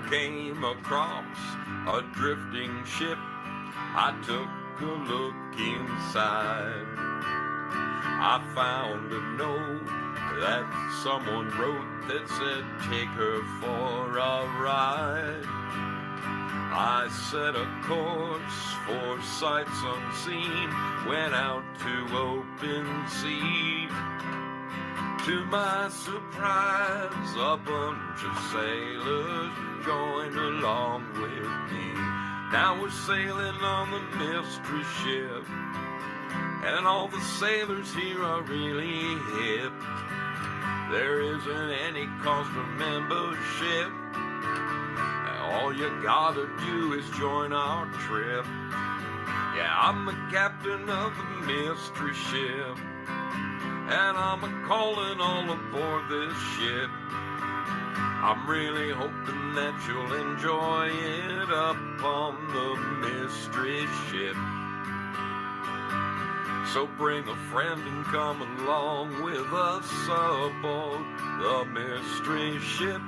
came across a drifting ship. I took a look inside. I found a note that someone wrote that said, take her for a ride. I set a course for sights unseen, went out to open sea. To my surprise, a bunch of sailors joined along with me. Now we're sailing on the mystery ship, and all the sailors here are really hip. There isn't any cost of membership. All you gotta do is join our trip. Yeah, I'm the captain of the mystery ship, and I'm a-calling all aboard this ship. I'm really hoping that you'll enjoy it up on the mystery ship. So bring a friend and come along with us aboard the mystery ship.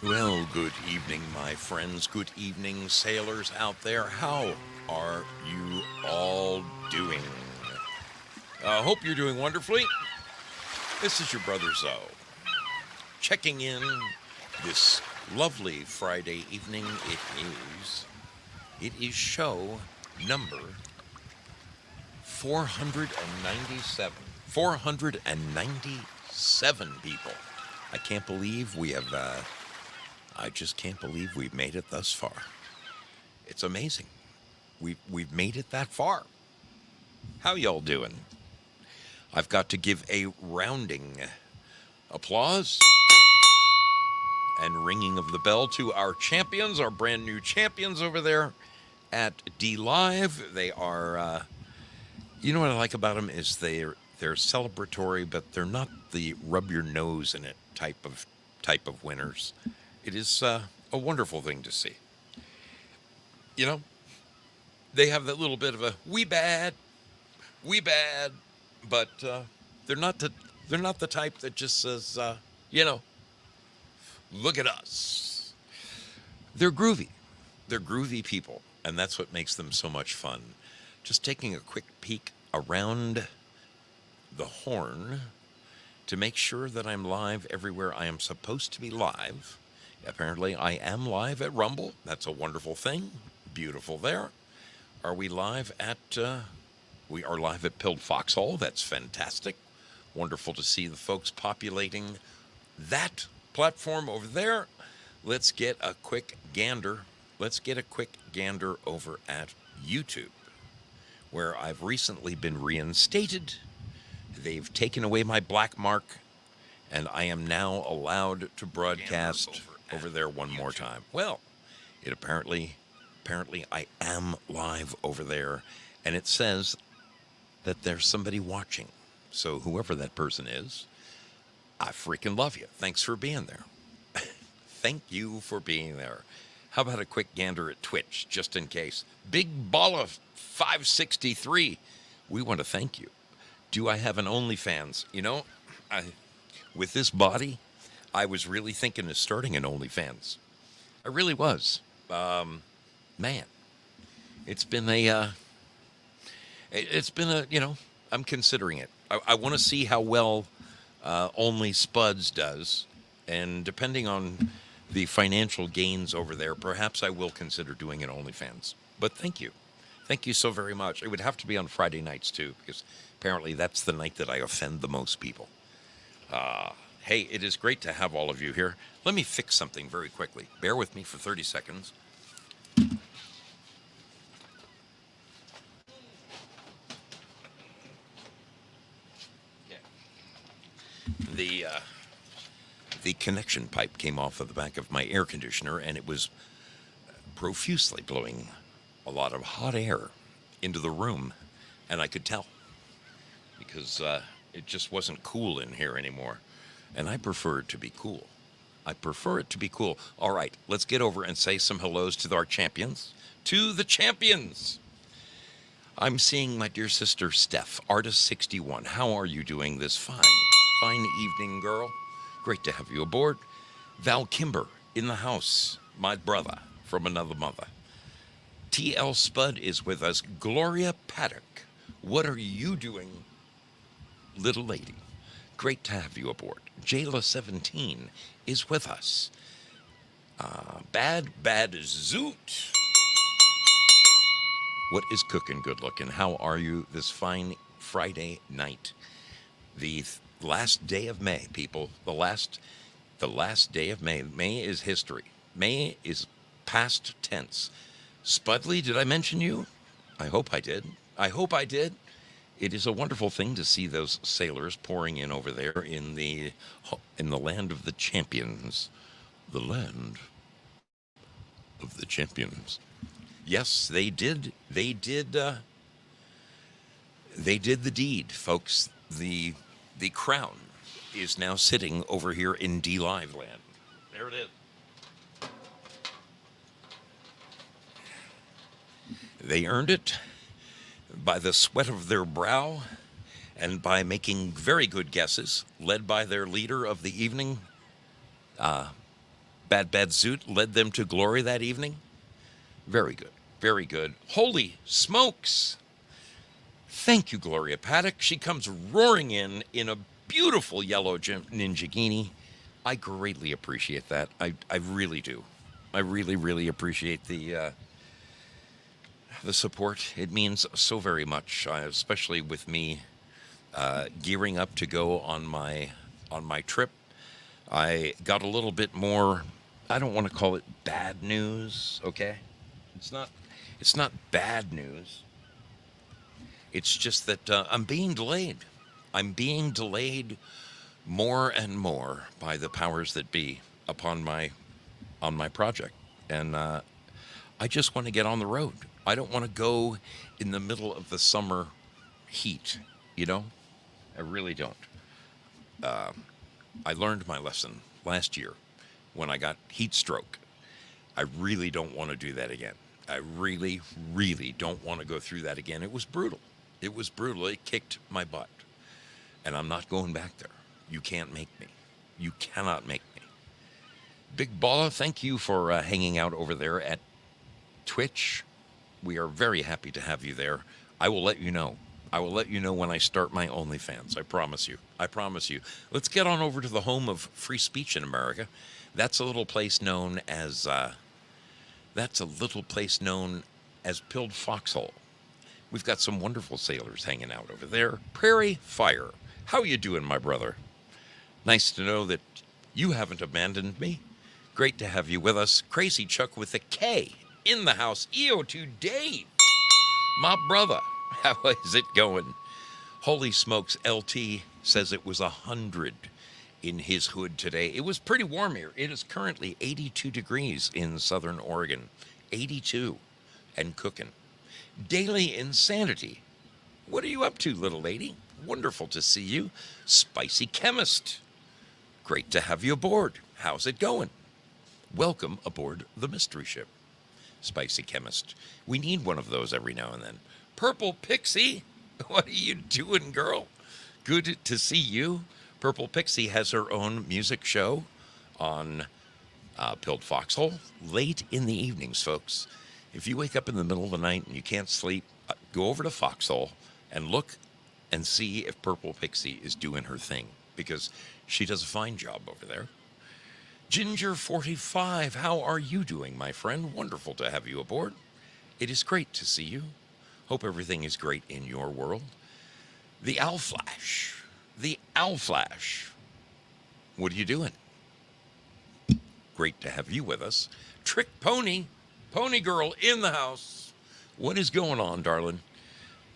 Well, good evening, my friends. Good evening, sailors out there. How are you all doing? Hope you're doing wonderfully. This is your brother Zoe, checking in this lovely Friday evening. It is show number 497. 497 people. I can't believe we have... I just can't believe we've made it thus far. It's amazing. We've made it that far. How y'all doing? I've got to give a rounding applause and ringing of the bell to our champions, our brand new champions over there at DLive. They are, you know what I like about them is they're celebratory, but they're not the rub your nose in it type of winners. It is a wonderful thing to see. You know, they have that little bit of a we bad, but they're not the type that just says, look at us. They're groovy. They're groovy people, and that's what makes them so much fun. Just taking a quick peek around the horn to make sure that I'm live everywhere I am supposed to be live. Apparently, I am live at Rumble. That's a wonderful thing. Beautiful there. Are we live at... we are live at Pilled Foxhole. That's fantastic. Wonderful to see the folks populating that platform over there. Let's get a quick gander. Let's get a quick gander over at YouTube, where I've recently been reinstated. They've taken away my black mark, and I am now allowed to broadcast over there one more time. Well, it apparently I am live over there, and it says that there's somebody watching. So whoever that person is, I freaking love you. Thanks for being there. Thank you for being there. How about a quick gander at Twitch, just in case? Big Balla 563, we want to thank you. Do I have an OnlyFans? You know, with this body, I was really thinking of starting an OnlyFans. I really was. Man, it's been a, I'm considering it. I want to see how well Only Spuds does, and depending on the financial gains over there, perhaps I will consider doing an OnlyFans. But thank you so very much. It would have to be on Friday nights too, because apparently that's the night that I offend the most people. Hey, it is great to have all of you here. Let me fix something very quickly. Bear with me for 30 seconds. The connection pipe came off of the back of my air conditioner, and it was profusely blowing a lot of hot air into the room, and I could tell because it just wasn't cool in here anymore, and I prefer it to be cool. I prefer it to be cool. All right, let's get over and say some hellos to our champions. To the champions! I'm seeing my dear sister Steph, Artist61. How are you doing this fine evening, girl? Great to have you aboard. Val Kimber in the house, my brother from another mother. TL Spud is with us. Gloria Paddock, what are you doing, little lady? Great to have you aboard. Jayla17 is with us. Bad Zoot. What is cooking, good looking? How are you this fine Friday night? The last day of May, people. The last day of May. May is history. May is past tense. Spudley, did I mention you? I hope I did. It is a wonderful thing to see those sailors pouring in over there in the land of the champions. The land of the champions. Yes, they did. They did the deed, folks. The crown is now sitting over here in D Live land. There it is. They earned it by the sweat of their brow and by making very good guesses, led by their leader of the evening. Bad Zoot led them to glory that evening. Very good. Very good. Holy smokes. Thank you, Gloria Paddock. She comes roaring in a beautiful yellow ninjagini. I greatly appreciate that. I really do. I really, really appreciate the support. It means so very much, especially with me gearing up to go on my trip. I got a little bit more, I don't want to call it bad news, okay? It's not bad news. It's just that I'm being delayed. I'm being delayed more and more by the powers that be on my project. And I just want to get on the road. I don't want to go in the middle of the summer heat, you know? I really don't. I learned my lesson last year when I got heat stroke. I really don't want to do that again. I really, really don't want to go through that again. It was brutal. It kicked my butt. And I'm not going back there. You can't make me. You cannot make me. Big Baller, thank you for hanging out over there at Twitch. We are very happy to have you there. I will let you know. I will let you know when I start my OnlyFans. I promise you. I promise you. Let's get on over to the home of free speech in America. That's a little place known as Pilled Foxhole. We've got some wonderful sailors hanging out over there. Prairie Fire. How you doing, my brother? Nice to know that you haven't abandoned me. Great to have you with us. Crazy Chuck with a K in the house. EO2 Dave, my brother. How is it going? Holy smokes, LT says it was 100 in his hood today. It was pretty warm here. It is currently 82 degrees in Southern Oregon. 82 and cooking. Daily Insanity. What are you up to, little lady? Wonderful to see you. Spicy Chemist. Great to have you aboard. How's it going? Welcome aboard the mystery ship. Spicy Chemist. We need one of those every now and then. Purple Pixie. What are you doing, girl? Good to see you. Purple Pixie has her own music show on Pilled Foxhole late in the evenings, folks. If you wake up in the middle of the night and you can't sleep, go over to Foxhole and look and see if Purple Pixie is doing her thing, because she does a fine job over there. Ginger45, how are you doing, my friend? Wonderful to have you aboard. It is great to see you. Hope everything is great in your world. The Owl Flash. The Owl Flash. What are you doing? Great to have you with us. Trick Pony. Pony Girl in the house. What is going on, darling?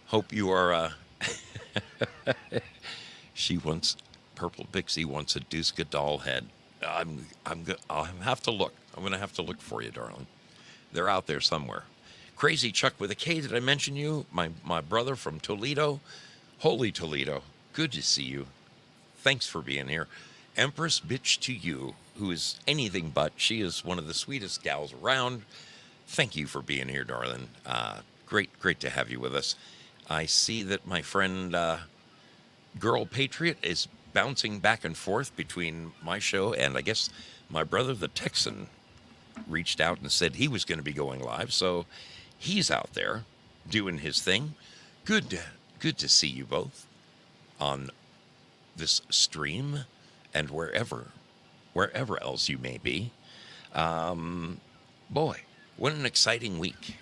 Hope you are, Purple Pixie wants a Duska doll head. I'll have to look. I'm going to have to look for you, darling. They're out there somewhere. Crazy Chuck with a K, did I mention you? My brother from Toledo. Holy Toledo. Good to see you. Thanks for being here. Empress Bitch to you, who is anything but. She is one of the sweetest gals around. Thank you for being here, darling. Great to have you with us. I see that my friend Girl Patriot is bouncing back and forth between my show and I guess my brother the Texan reached out and said he was going to be going live, so he's out there doing his thing. Good to see you both on this stream and wherever else you may be. Boy, what an exciting week.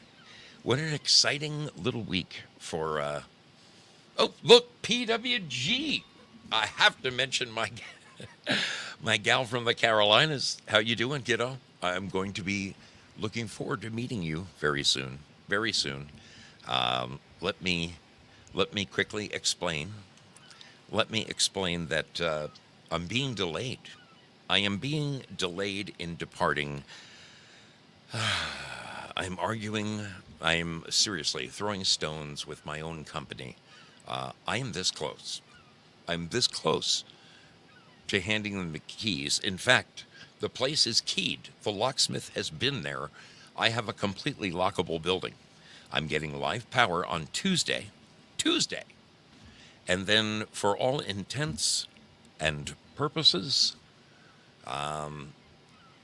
What an exciting little week for, oh, look, PWG. I have to mention my gal from the Carolinas. How you doing, kiddo? I'm going to be looking forward to meeting you very soon, very soon. Let me quickly explain. Let me explain that I'm being delayed. I am being delayed in departing. I'm arguing. I am seriously throwing stones with my own company. I am this close. I'm this close to handing them the keys. In fact, the place is keyed. The locksmith has been there. I have a completely lockable building. I'm getting live power on Tuesday. And then for all intents and purposes,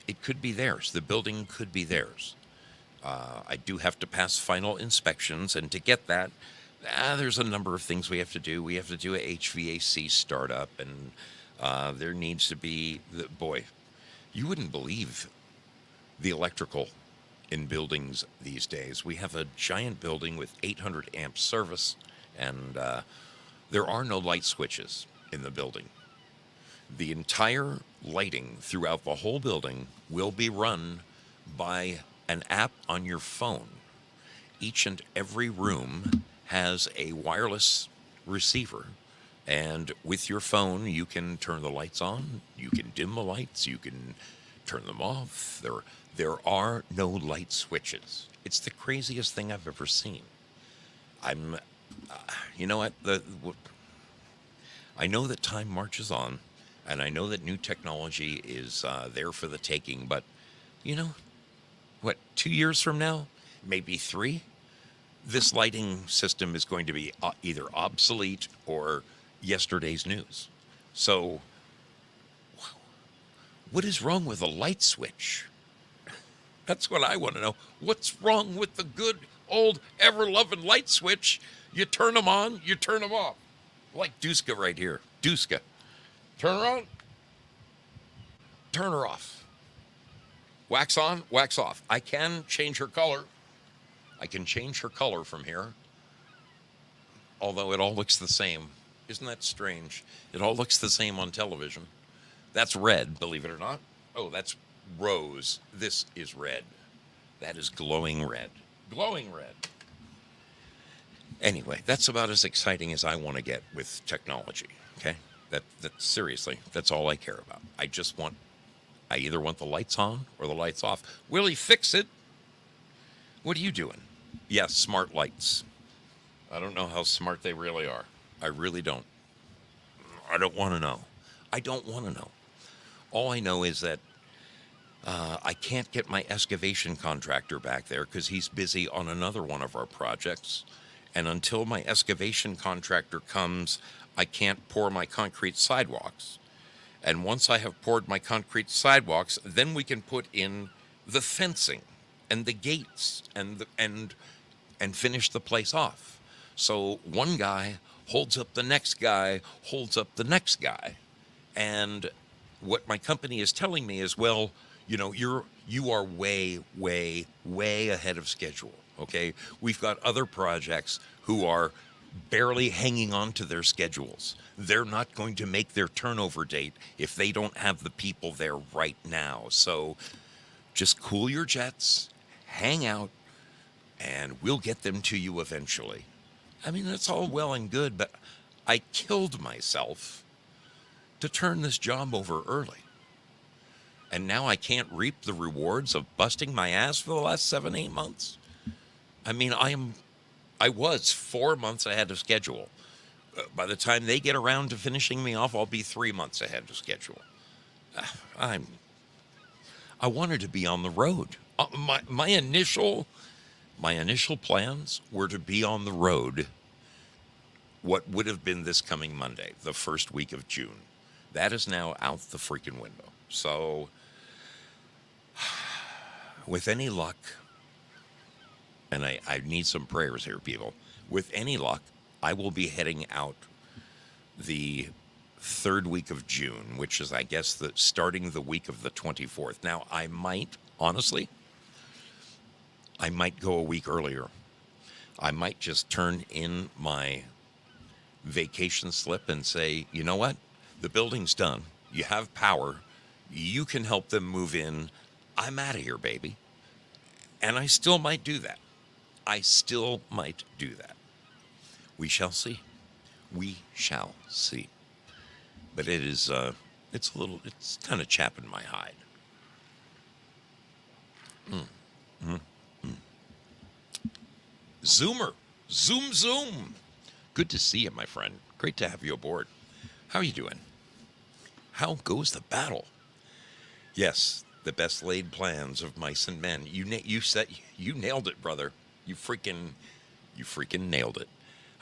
it could be theirs. The building could be theirs. I do have to pass final inspections, and to get that, there's a number of things we have to do. We have to do a HVAC startup, and there needs to be, boy, you wouldn't believe the electrical in buildings these days. We have a giant building with 800 amp service, and there are no light switches in the building. The entire lighting throughout the whole building will be run by an app on your phone. Each and every room has a wireless receiver, and with your phone you can turn the lights on, you can dim the lights, you can turn them off. There are no light switches. It's the craziest thing I've ever seen. You know what? I know that time marches on, and I know that new technology is there for the taking, but, you know, 2 years from now, maybe 3, this lighting system is going to be either obsolete or yesterday's news. So, what is wrong with a light switch? That's what I want to know. What's wrong with the good old ever-loving light switch? You turn them on, you turn them off. Like Duska right here. Duska. Turn her on, turn her off. Wax on, wax off. I can change her color. I can change her color from here. Although it all looks the same. Isn't that strange? It all looks the same on television. That's red, believe it or not. Oh, that's rose. This is red. That is glowing red. Glowing red. Anyway, that's about as exciting as I want to get with technology, okay? That seriously, that's all I care about. I either want the lights on or the lights off. Will he fix it? What are you doing? Yes, smart lights. I don't know how smart they really are. I really don't. I don't want to know. I don't want to know. All I know is that I can't get my excavation contractor back there because he's busy on another one of our projects. And until my excavation contractor comes, I can't pour my concrete sidewalks. And once I have poured my concrete sidewalks, then we can put in the fencing and the gates and finish the place off. So one guy holds up the next guy, holds up the next guy. And what my company is telling me is, well, you are way, way, way ahead of schedule. Okay. We've got other projects who are barely hanging on to their schedules. They're not going to make their turnover date if they don't have the people there right now. So just cool your jets, hang out, and we'll get them to you eventually. I mean, that's all well and good, but I killed myself to turn this job over early. And now I can't reap the rewards of busting my ass for the last 7-8 months. I mean, I was 4 months ahead of schedule. By the time they get around to finishing me off, I'll be 3 months ahead of schedule. I wanted to be on the road. My initial plans were to be on the road what would have been this coming Monday, the first week of June. That is now out the freaking window. So, with any luck, and I need some prayers here, people. With any luck, I will be heading out the third week of June, which is, I guess, starting the week of the 24th. Now, I might go a week earlier. I might just turn in my vacation slip and say, you know what? The building's done. You have power. You can help them move in. I'm out of here, baby. And I still might do that. We shall see. We shall see. But it is, it's kind of chapping my hide. Zoomer. Zoom. Good to see you, my friend. Great to have you aboard. How are you doing? How goes the battle? Yes, the best laid plans of mice and men. You nailed it, brother. You freaking nailed it.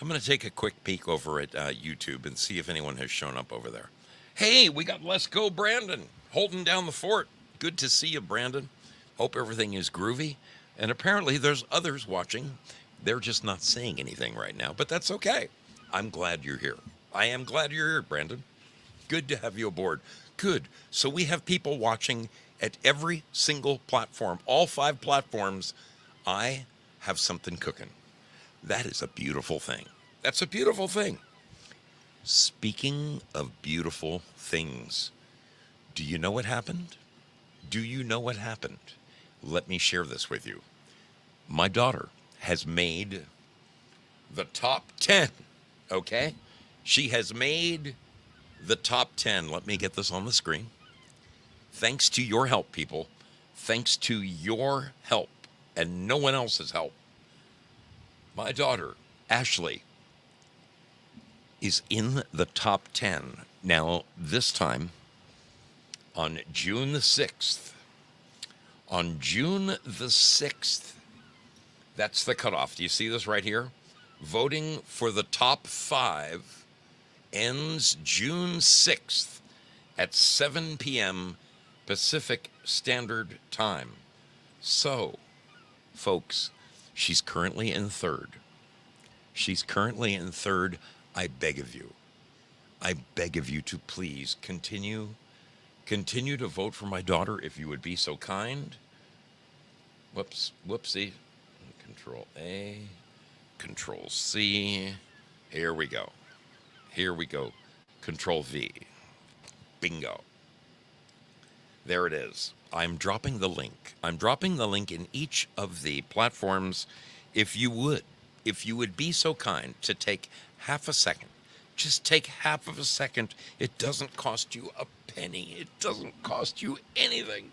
I'm going to take a quick peek over at YouTube and see if anyone has shown up over there. Hey, we got Let's Go Brandon holding down the fort. Good to see you, Brandon. Hope everything is groovy. And apparently there's others watching. They're just not saying anything right now, but that's okay. I'm glad you're here. I am glad you're here, Brandon. Good to have you aboard. Good. So we have people watching at every single platform, all 5 platforms. I have something cooking. That is a beautiful thing. That's a beautiful thing. Speaking of beautiful things, do you know what happened? Let me share this with you. My daughter has made the top 10, okay? She has made the top 10. Let me get this on the screen. Thanks to your help, people. Thanks to your help and no one else's help. My daughter, Ashley, is in the top 10. Now, this time, on June the 6th. On June the 6th, that's the cutoff. Do you see this right here? Voting for the top 5 ends June 6th at 7 p.m. Pacific Standard Time. So, folks, she's currently in third. I beg of you to please continue to vote for my daughter if you would be so kind. Whoopsie. Control A, Control C. Here we go. Control V. Bingo. There it is. I'm dropping the link. In each of the platforms. If you would be so kind to take half a second, just take half of a second. It doesn't cost you a penny. It doesn't cost you anything.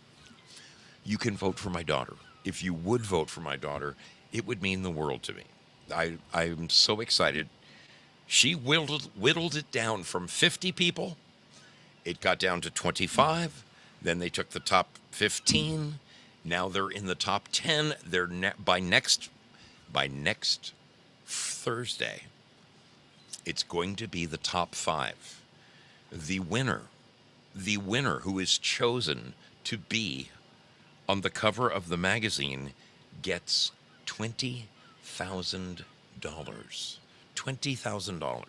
You can vote for my daughter. If you would vote for my daughter, it would mean the world to me. I'm so excited. She whittled it down from 50 people. It got down to 25. Then they took the top 15. Now they're in the top 10. They're by next Thursday, it's going to be the top 5. The winner the winner who is chosen to be on the cover of the magazine gets $20,000. $20,000.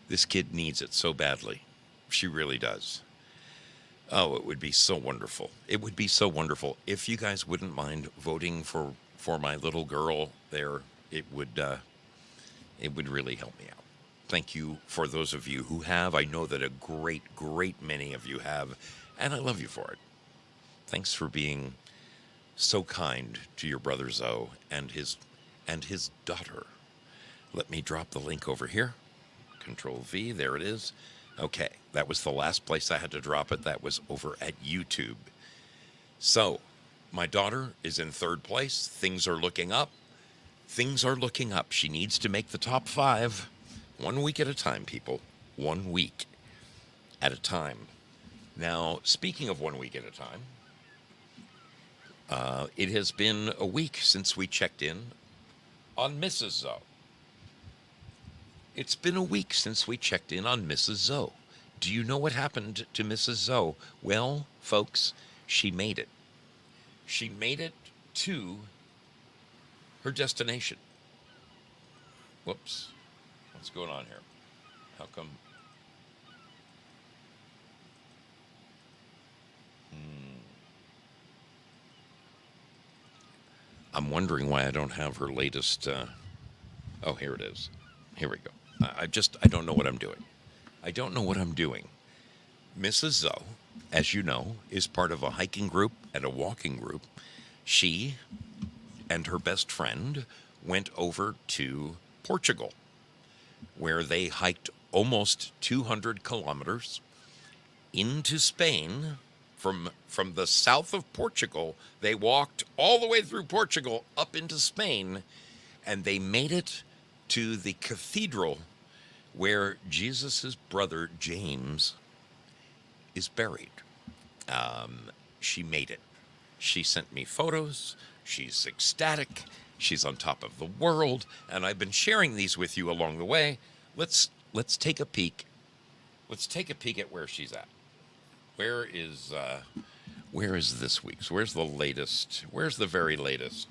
This kid needs it so badly. She really does. Oh, it would be so wonderful. It would be so wonderful if you guys wouldn't mind voting for my little girl there. It would really help me out. Thank you for those of you who have. I know that a great many of you have, and I love you for it. Thanks for being so kind to your brother Zoe and his daughter. Let me drop the link over here. Control V, there it is. Okay, that was the last place I had to drop it. That was over at YouTube. So, my daughter is in third place. Things are looking up. Things are looking up. She needs to make the top 5. 1 week at a time, people. 1 week at a time. Now, speaking of 1 week at a time, it has been a week since we checked in on Mrs. Zoe. It's been a week since we checked in on Mrs. Zoe. Do you know what happened to Mrs. Zoe? Well, folks, she made it. She made it to her destination. Whoops. What's going on here? How come? I'm wondering why I don't have her latest. Oh, here it is. Here we go. I don't know what I'm doing. I don't know what I'm doing. Mrs. Zoe, as you know, is part of a hiking group and a walking group. She and her best friend went over to Portugal, where they hiked almost 200 kilometers into Spain. From the south of Portugal, they walked all the way through Portugal up into Spain, and they made it to the cathedral where Jesus' brother James is buried. She made it. She sent me photos. She's ecstatic. She's on top of the world, and I've been sharing these with you along the way. Let's take a peek. Let's take a peek at where she's at. Where is this week's? Where's the latest? Where's the very latest?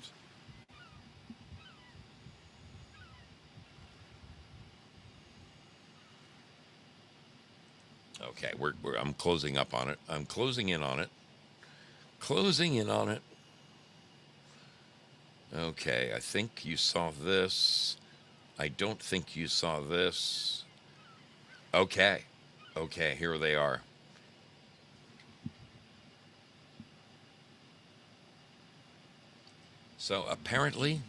Okay, I'm closing up on it. I'm closing in on it. Closing in on it. Okay, I think you saw this. I don't think you saw this. Okay, here they are. So apparently,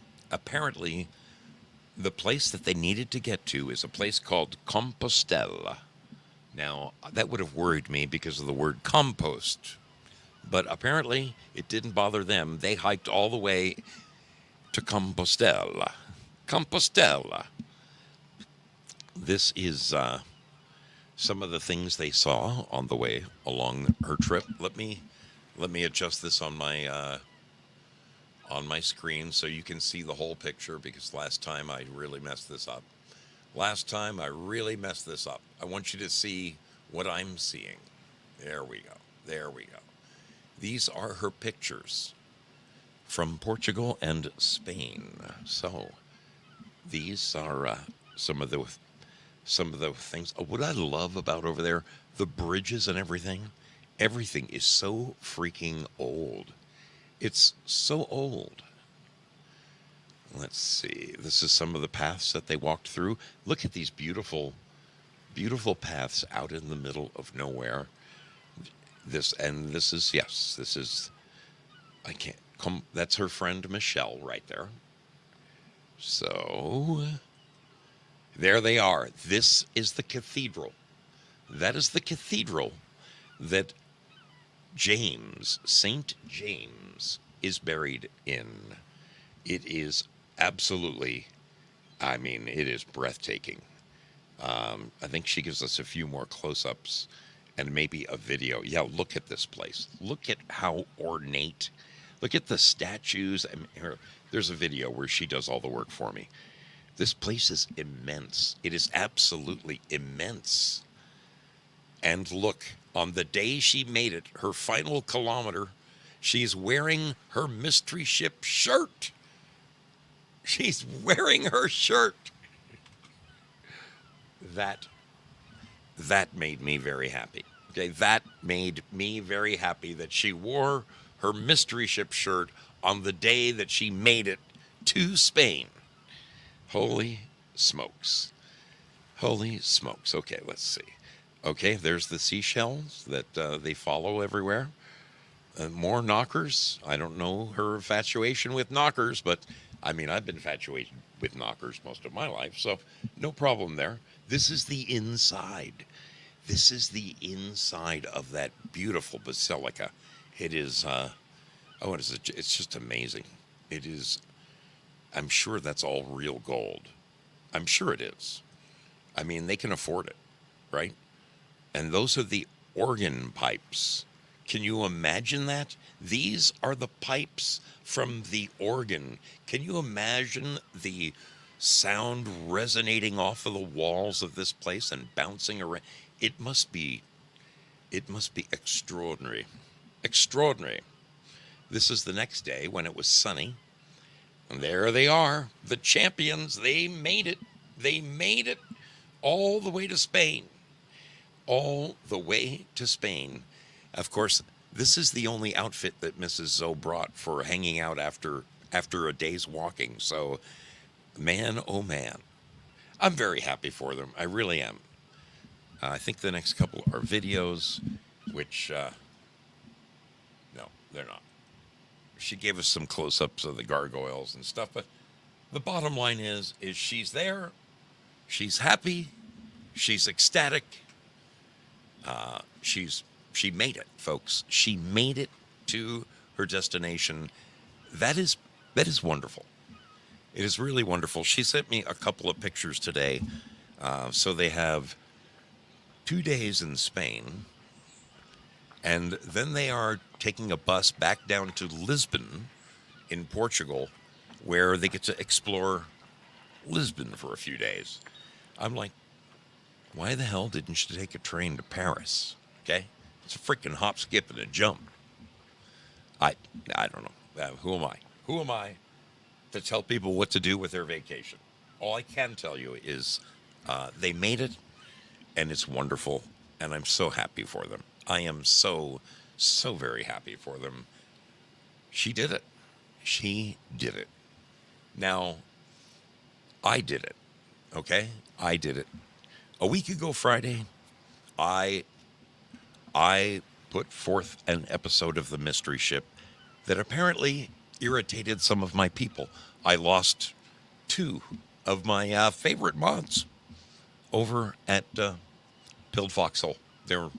the place that they needed to get to is a place called Compostela. Now, that would have worried me because of the word compost. But apparently, it didn't bother them. They hiked all the way to Compostela. Compostela. This is some of the things they saw on the way along her trip. Let me adjust this on my screen so you can see the whole picture, because last time I really messed this up. I want you to see what I'm seeing. There we go. These are her pictures from Portugal and Spain. So these are some of the things. What I love about over there, the bridges and everything is so freaking old. It's so old. Let's see. This is some of the paths that they walked through. Look at these beautiful paths out in the middle of nowhere. This is, I can't come. That's her friend Michelle right there. So there they are. This is the cathedral. That is the cathedral that St. James is buried in. It is absolutely, it is breathtaking. I think she gives us a few more close-ups and maybe a video. Yeah, look at this place. Look at how ornate. Look at the statues. There's a video where she does all the work for me. This place is immense. It is absolutely immense. And look, on the day she made it, her final kilometer, she's wearing her mystery ship shirt. She's wearing her shirt. That made me very happy. Okay, that made me very happy that she wore her mystery ship shirt on the day that she made it to Spain. Holy smokes. Holy smokes. Okay, let's see. Okay, there's the seashells that they follow everywhere. More knockers. I don't know her infatuation with knockers, but I mean, I've been infatuated with knockers most of my life, so no problem there. This is the inside. This is the inside of that beautiful basilica. It is, it's just amazing. It is, I'm sure that's all real gold. I'm sure it is. I mean, they can afford it, right? And those are the organ pipes. Can you imagine that? These are the pipes from the organ. Can you imagine the sound resonating off of the walls of this place and bouncing around? It must be extraordinary. Extraordinary. This is the next day when it was sunny. And there they are, the champions. They made it. They made it all the way to Spain. All the way to Spain. Of course, this is the only outfit that Mrs. Zoe brought for hanging out after a day's walking. So, man, oh man. I'm very happy for them. I really am. I think the next couple are videos, which, no, they're not. She gave us some close-ups of the gargoyles and stuff, but the bottom line is she's there, she's happy, she's ecstatic, she made it, folks. She made it to her destination. That is wonderful. It is really wonderful. She sent me a couple of pictures today. So they have 2 days in Spain, and then they are taking a bus back down to Lisbon in Portugal, where they get to explore Lisbon for a few days. I'm like, why the hell didn't you take a train to Paris? Okay? It's a freaking hop, skip, and a jump. I don't know. Who am I? Who am I to tell people what to do with their vacation? All I can tell you is they made it, and it's wonderful, and I'm so happy for them. I am so very happy for them. She did it. She did it. Now, I did it. Okay? I did it. A week ago Friday, I put forth an episode of The Mystery Ship that apparently irritated some of my people. I lost 2 of my favorite mods over at Pilled Foxhole. They're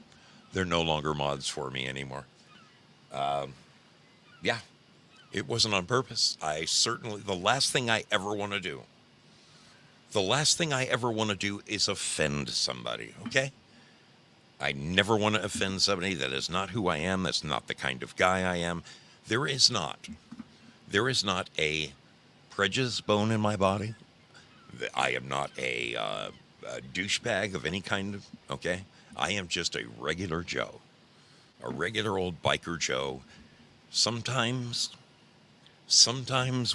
no longer mods for me anymore. Yeah, it wasn't on purpose. The last thing I ever want to do is offend somebody, okay? I never want to offend somebody. That is not who I am. That's not the kind of guy I am. There is not a prejudice bone in my body. I am not a douchebag of any kind, okay? I am just a regular Joe, a regular old biker Joe. Sometimes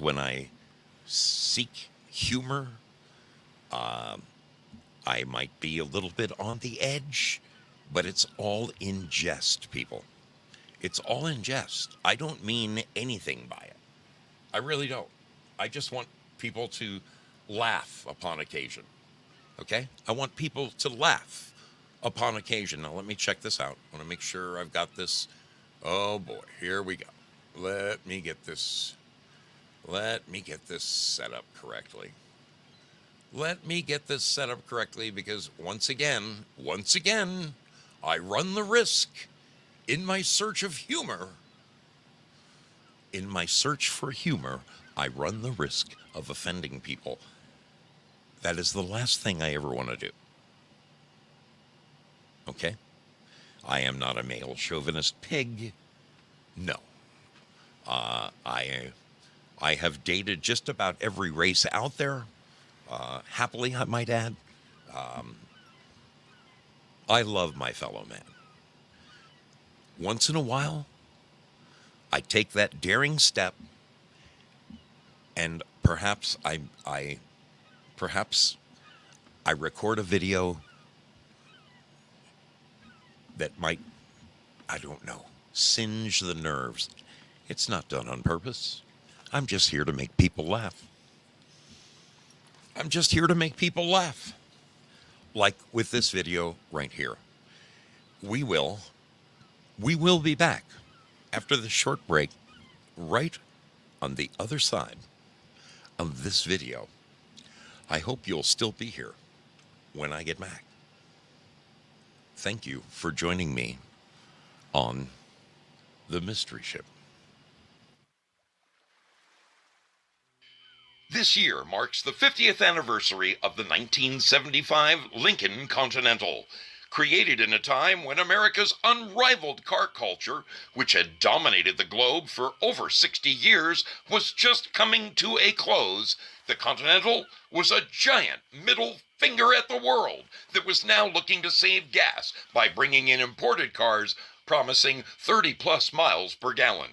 when I seek humor, I might be a little bit on the edge, but it's all in jest, people. It's all in jest. I don't mean anything by it. I really don't. I just want people to laugh upon occasion. Okay? I want people to laugh upon occasion. Now, let me check this out. I want to make sure I've got this. Oh, boy. Here we go. Let me get this set up correctly. Let me get this set up correctly, because once again, I run the risk in my search of humor. In my search for humor, I run the risk of offending people. That is the last thing I ever want to do. Okay? I am not a male chauvinist pig. No. I have dated just about every race out there. Happily, I might add. I love my fellow man. Once in a while, I take that daring step, and perhaps I record a video that might, I don't know, singe the nerves. It's not done on purpose. I'm just here to make people laugh. I'm just here to make people laugh. Like with this video right here. We will be back after the short break, right on the other side of this video. I hope you'll still be here when I get back. Thank you for joining me on The Mystery Ship. This year marks the 50th anniversary of the 1975 Lincoln Continental. Created in a time when America's unrivaled car culture, which had dominated the globe for over 60 years, was just coming to a close, the Continental was a giant middle finger at the world that was now looking to save gas by bringing in imported cars promising 30-plus miles per gallon.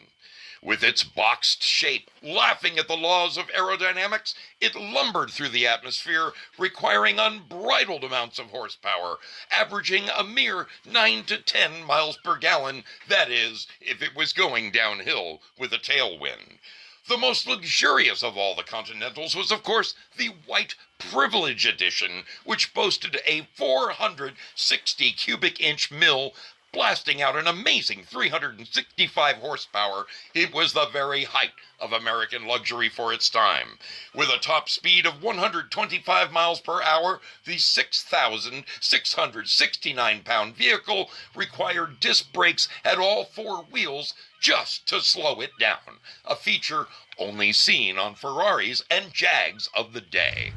With its boxed shape, laughing at the laws of aerodynamics, it lumbered through the atmosphere, requiring unbridled amounts of horsepower, averaging a mere 9 to 10 miles per gallon, that is, if it was going downhill with a tailwind. The most luxurious of all the Continentals was, of course, the White Privilege Edition, which boasted a 460 cubic inch mill blasting out an amazing 365 horsepower. It was the very height of American luxury for its time. With a top speed of 125 miles per hour, the 6,669-pound vehicle required disc brakes at all four wheels just to slow it down, a feature only seen on Ferraris and Jags of the day.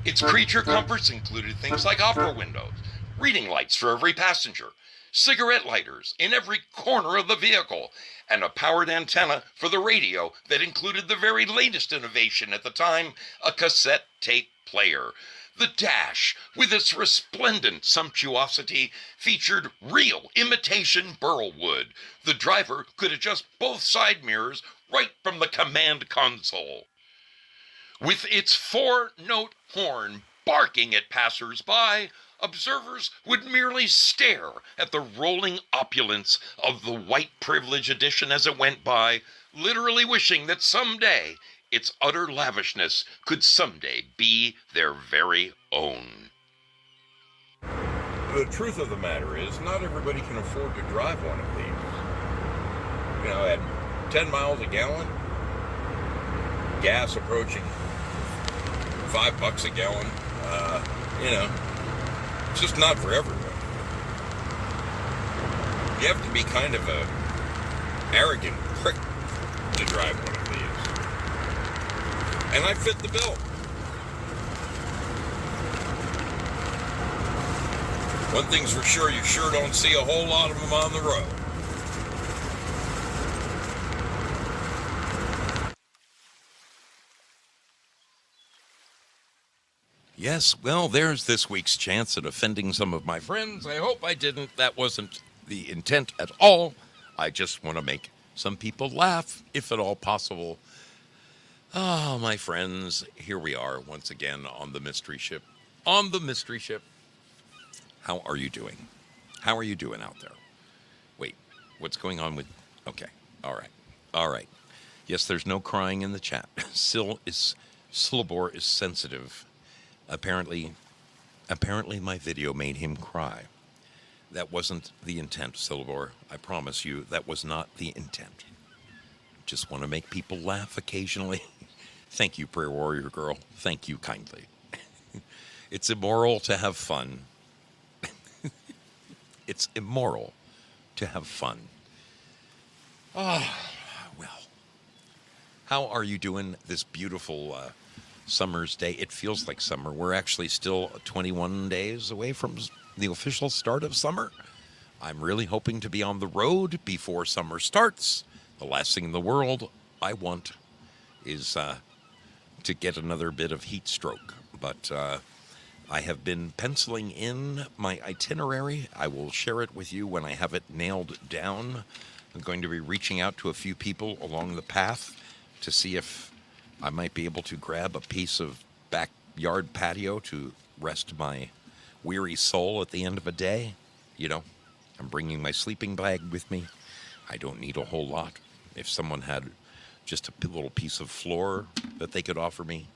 Its creature comforts included things like opera windows, reading lights for every passenger, cigarette lighters in every corner of the vehicle, and a powered antenna for the radio that included the very latest innovation at the time, a cassette tape player. The dash, with its resplendent sumptuosity, featured real imitation burl wood. The driver could adjust both side mirrors right from the command console. With its four-note horn barking at passers-by, observers would merely stare at the rolling opulence of the White Privilege Edition as it went by, literally wishing that someday its utter lavishness could someday be their very own. The truth of the matter is, not everybody can afford to drive one of these. You know, at 10 miles a gallon, gas approaching $5 a gallon, it's just not for everyone. You have to be kind of a arrogant prick to drive one of these. And I fit the bill. One thing's for sure, you sure don't see a whole lot of them on the road. Yes, well, there's this week's chance at offending some of my friends. I hope I didn't. That wasn't the intent at all. I just want to make some people laugh, if at all possible. Oh, my friends, here we are once again on the Mystery Ship. On the Mystery Ship. How are you doing? How are you doing out there? Wait, what's going on with... Okay, all right. Yes, there's no crying in the chat. Syllabor is sensitive. Apparently my video made him cry. That wasn't the intent, Syllabor. I promise you, that was not the intent. Just want to make people laugh occasionally. Thank you, Prayer Warrior Girl. Thank you kindly. It's immoral to have fun. It's immoral to have fun. Ah, well. How are you doing this beautiful summer's day? It feels like summer. We're actually still 21 days away from the official start of summer. I'm really hoping to be on the road before summer starts. The last thing in the world I want is to get another bit of heat stroke. But I have been penciling in my itinerary. I will share it with you when I have it nailed down. I'm going to be reaching out to a few people along the path to see if I might be able to grab a piece of backyard patio to rest my weary soul at the end of a day. You know, I'm bringing my sleeping bag with me. I don't need a whole lot. If someone had just a little piece of floor that they could offer me,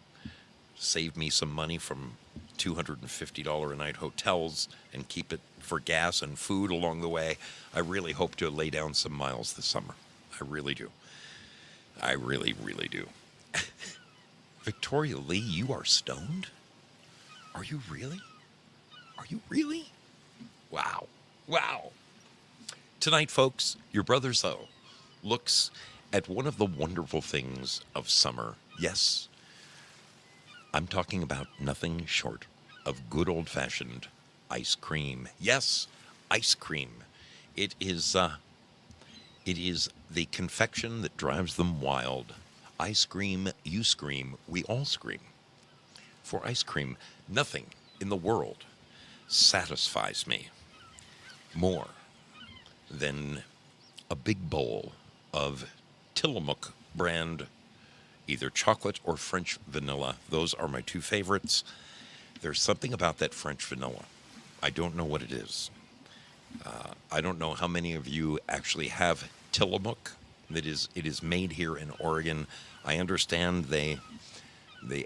save me some money from $250 a night hotels and keep it for gas and food along the way, I really hope to lay down some miles this summer. I really do. I really, really do. Victoria Lee, you are stoned? Are you really? Are you really? Wow. Wow. Tonight, folks, your brother Zoe looks at one of the wonderful things of summer. Yes, I'm talking about nothing short of good old-fashioned ice cream. Yes, ice cream. It is the confection that drives them wild. Ice cream, you scream, we all scream. For ice cream, nothing in the world satisfies me more than a big bowl of Tillamook brand, either chocolate or French vanilla. Those are my two favorites. There's something about that French vanilla. I don't know what it is. I don't know how many of you actually have Tillamook. It is made here in Oregon. I understand they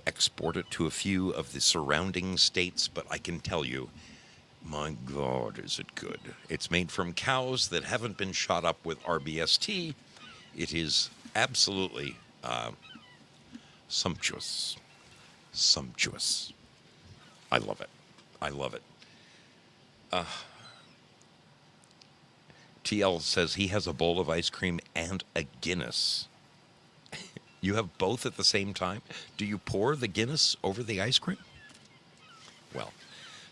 export it to a few of the surrounding states, but I can tell you, my God, is it good. It's made from cows that haven't been shot up with RBST. It is absolutely sumptuous. Sumptuous. I love it. I love it. TL says he has a bowl of ice cream and a Guinness. You have both at the same time? Do you pour the Guinness over the ice cream? Well,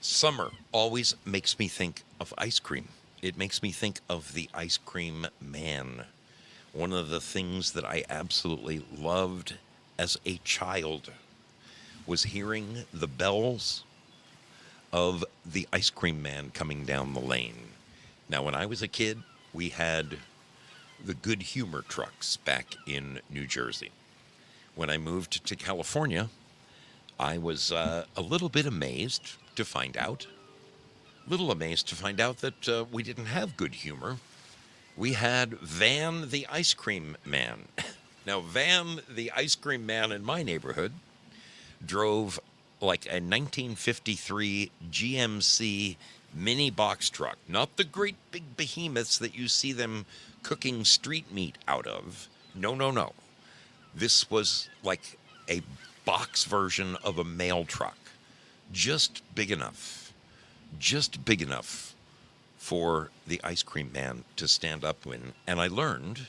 summer always makes me think of ice cream. It makes me think of the ice cream man. One of the things that I absolutely loved as a child was hearing the bells of the ice cream man coming down the lane. Now, when I was a kid, we had the Good Humor trucks back in New Jersey. When I moved to California, I was a little bit amazed to find out that we didn't have Good Humor. We had Van the Ice Cream Man. Now, Van the Ice Cream Man in my neighborhood drove like a 1953 GMC mini box truck, not the great big behemoths that you see them cooking street meat out of. No, no, no. This was like a box version of a mail truck, just big enough for the ice cream man to stand up in. And I learned,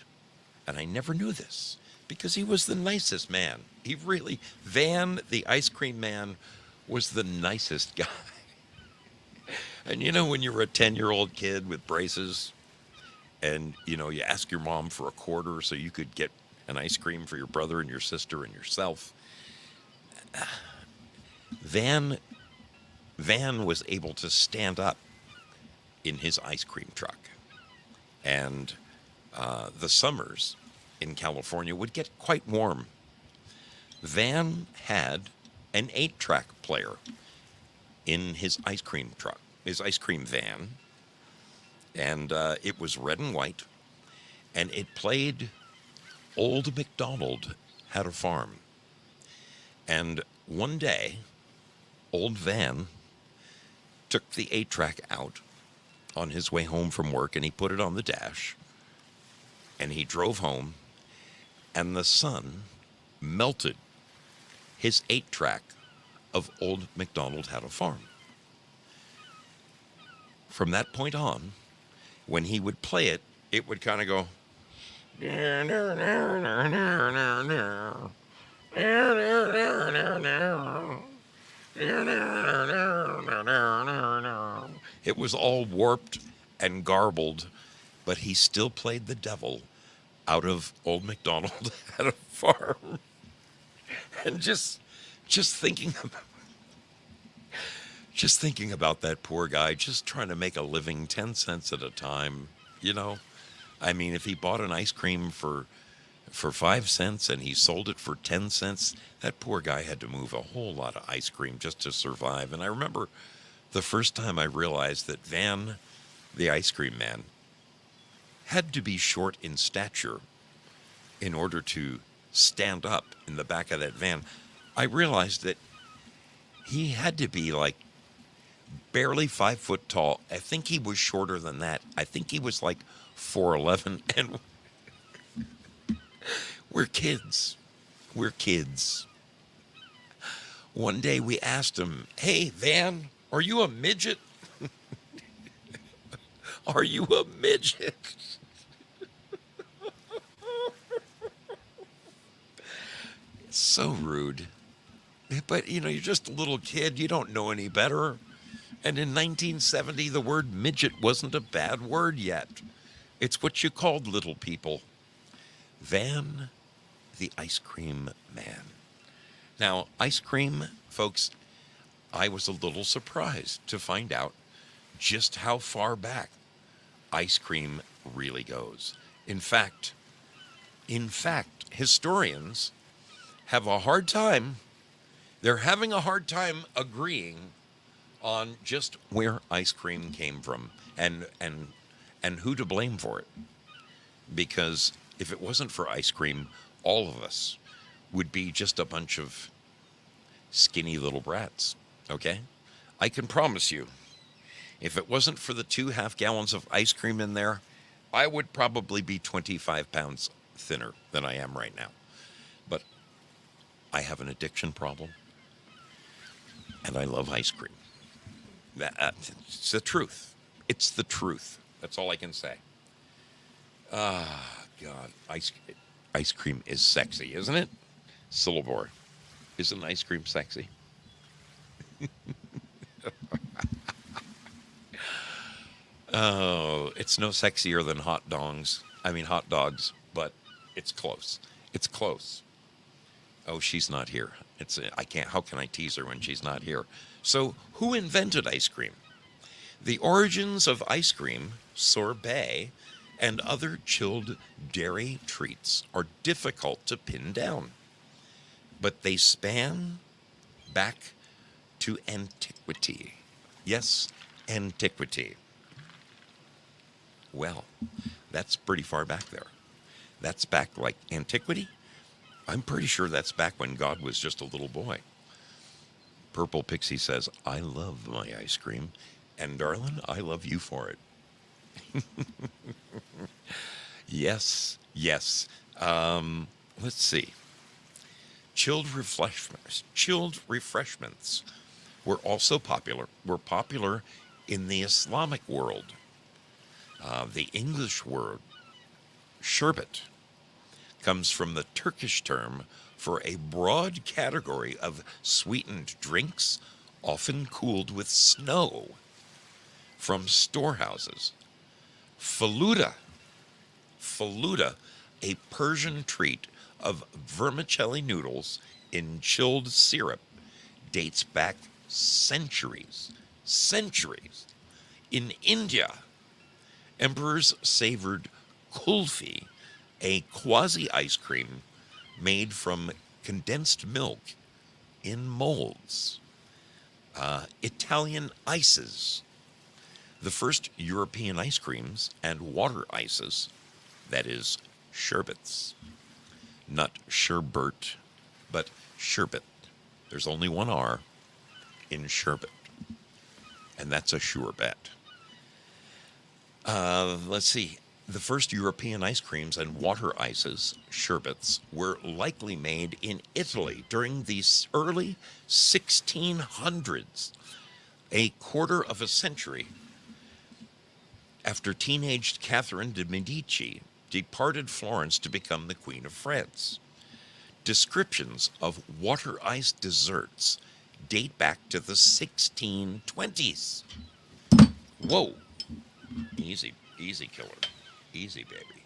and I never knew this, because he was the nicest man. He really, Van the ice cream man was the nicest guy. And you know when you were a 10-year-old kid with braces and, you know, you ask your mom for a quarter so you could get an ice cream for your brother and your sister and yourself. Van was able to stand up in his ice cream truck. And the summers in California would get quite warm. Van had an 8-track player in his ice cream truck, his ice cream van, and it was red and white, and it played Old MacDonald Had a Farm. And one day, old Van took the 8-track out on his way home from work, and he put it on the dash, and he drove home, and the sun melted his 8-track of Old MacDonald Had a Farm. From that point on, when he would play it, it would kind of go. It was all warped and garbled, but he still played the devil out of Old MacDonald Had a Farm. And just thinking about Just thinking about that poor guy just trying to make a living 10 cents at a time, you know? I mean, if he bought an ice cream for 5 cents and he sold it for 10 cents, that poor guy had to move a whole lot of ice cream just to survive. And I remember the first time I realized that Van, the ice cream man, had to be short in stature in order to stand up in the back of that van. I realized that he had to be like barely 5 foot tall. I think he was shorter than that. I think he was like 4'11", and we're kids. We're kids. One day we asked him, "Hey, Van, are you a midget? Are you a midget?" So rude. But, you know, you're just a little kid. You don't know any better. And in 1970, the word midget wasn't a bad word yet. It's what you called little people. Van, the ice cream man. Now, ice cream, folks, I was a little surprised to find out just how far back ice cream really goes. In fact, historians have a hard time, they're having a hard time agreeing on just where ice cream came from and who to blame for it. Because if it wasn't for ice cream, all of us would be just a bunch of skinny little brats, okay? I can promise you, if it wasn't for the 2 half-gallons of ice cream in there, I would probably be 25 pounds thinner than I am right now. But I have an addiction problem, and I love ice cream. It's the truth. It's the truth. That's all I can say. Ah, God, ice cream is sexy, isn't it? Syllabore, isn't ice cream sexy? Oh, it's no sexier than hot dogs, but it's close. It's close. Oh, she's not here. How can I tease her when she's not here? So, who invented ice cream? The origins of ice cream, sorbet, and other chilled dairy treats are difficult to pin down, but they span back to antiquity. Yes, antiquity. Well, that's pretty far back there. That's back like antiquity. I'm pretty sure that's back when God was just a little boy. Purple Pixie says, "I love my ice cream, and darling, I love you for it." Yes, yes. Let's see. Chilled refreshments were also popular. Were popular in the Islamic world. The English word sherbet comes from the Turkish term for a broad category of sweetened drinks, often cooled with snow, from storehouses. Faluda, a Persian treat of vermicelli noodles in chilled syrup, dates back centuries. In India, emperors savored kulfi, a quasi-ice cream made from condensed milk in molds. Italian ices, the first European ice creams and water ices, that is, sherbets. Not sherbet, but sherbet. There's only one R in sherbet, and that's a sure bet. Let's see. The first European ice creams and water ices, sherbets, were likely made in Italy during the early 1600s, a quarter of a century after teenaged Catherine de' Medici departed Florence to become the Queen of France. Descriptions of water ice desserts date back to the 1620s. Whoa. Easy killer. Easy, baby.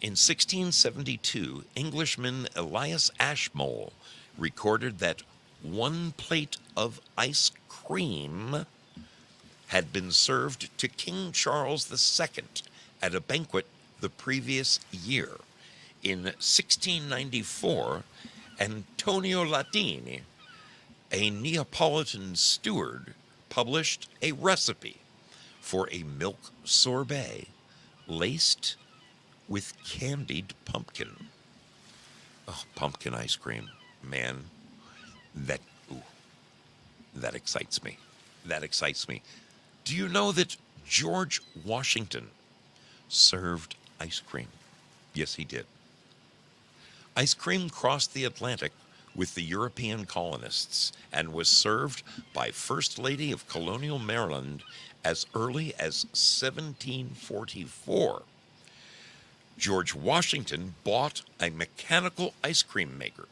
In 1672, Englishman Elias Ashmole recorded that one plate of ice cream had been served to King Charles II at a banquet the previous year. In 1694, Antonio Latini, a Neapolitan steward, published a recipe for a milk sorbet laced with candied pumpkin. Oh, pumpkin ice cream, man, that ooh, that excites me. That excites me. Do you know that George Washington served ice cream? Yes, he did. Ice cream crossed the Atlantic with the European colonists and was served by First Lady of colonial Maryland as early as 1744. George Washington bought a mechanical ice cream maker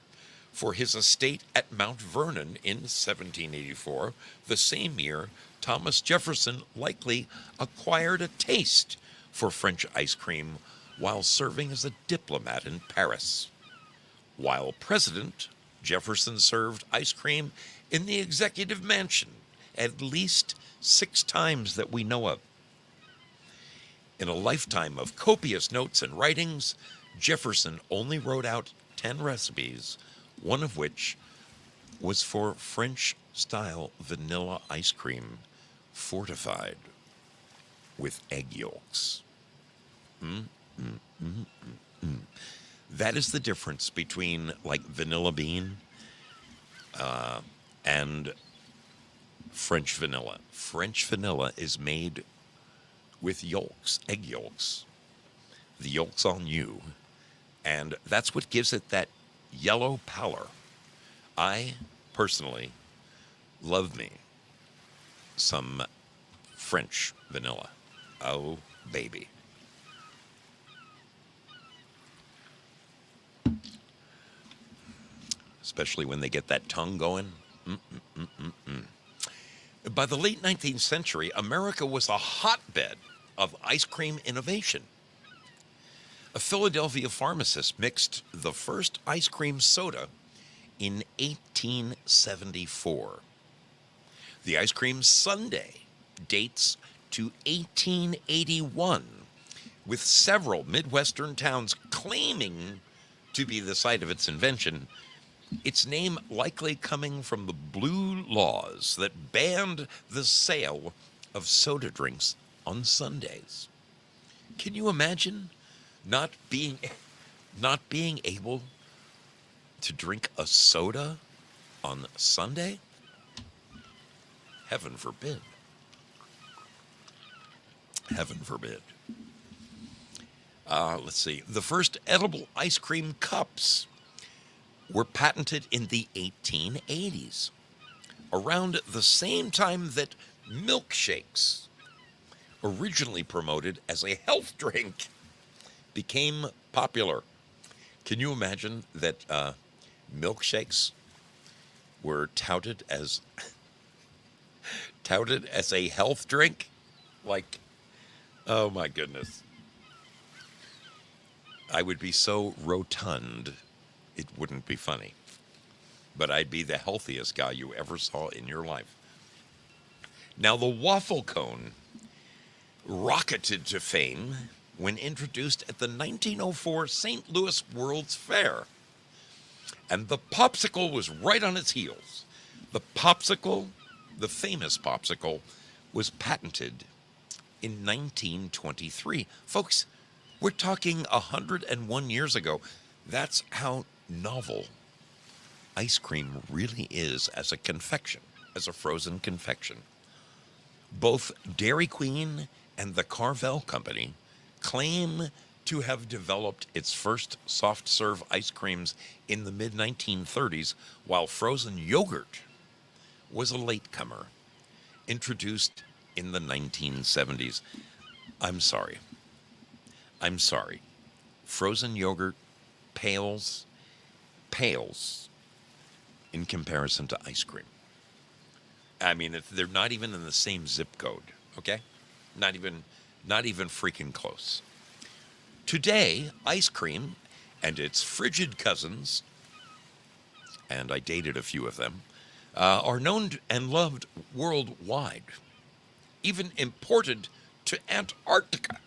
for his estate at Mount Vernon in 1784, the same year Thomas Jefferson likely acquired a taste for French ice cream while serving as a diplomat in Paris. While president, Jefferson served ice cream in the executive mansion at least 6 times that we know of. In a lifetime of copious notes and writings, Jefferson only wrote out 10 recipes, one of which was for French-style vanilla ice cream fortified with egg yolks. That is the difference between like vanilla bean and French vanilla. French vanilla is made with yolks, egg yolks. The yolk's on you. And that's what gives it that yellow pallor. I personally love me some French vanilla. Oh, baby. Especially when they get that tongue going. By the late 19th century, America was a hotbed of ice cream innovation. A Philadelphia pharmacist mixed the first ice cream soda in 1874. The ice cream sundae dates to 1881, with several Midwestern towns claiming to be the site of its invention, its name likely coming from the blue laws that banned the sale of soda drinks on Sundays. Can you imagine not being able to drink a soda on Sunday? Heaven forbid. Heaven forbid. Let's see. The first edible ice cream cups were patented in the 1880s, around the same time that milkshakes, originally promoted as a health drink, became popular. Can you imagine that milkshakes were touted as a health drink? Like, oh my goodness. I would be so rotund, it wouldn't be funny. But I'd be the healthiest guy you ever saw in your life. Now, the waffle cone rocketed to fame when introduced at the 1904 St. Louis World's Fair. And the popsicle was right on its heels. The popsicle, the famous popsicle, was patented in 1923. Folks, we're talking 101 years ago. That's how novel ice cream really is as a confection, as a frozen confection. Both Dairy Queen and the Carvel Company claim to have developed its first soft serve ice creams in the mid-1930s, while frozen yogurt was a latecomer, introduced in the 1970s. I'm sorry. Frozen yogurt pales in comparison to ice cream. I mean, they're not even in the same zip code, okay? Not even freaking close. Today, ice cream and its frigid cousins, and I dated a few of them, are known and loved worldwide, even imported to Antarctica,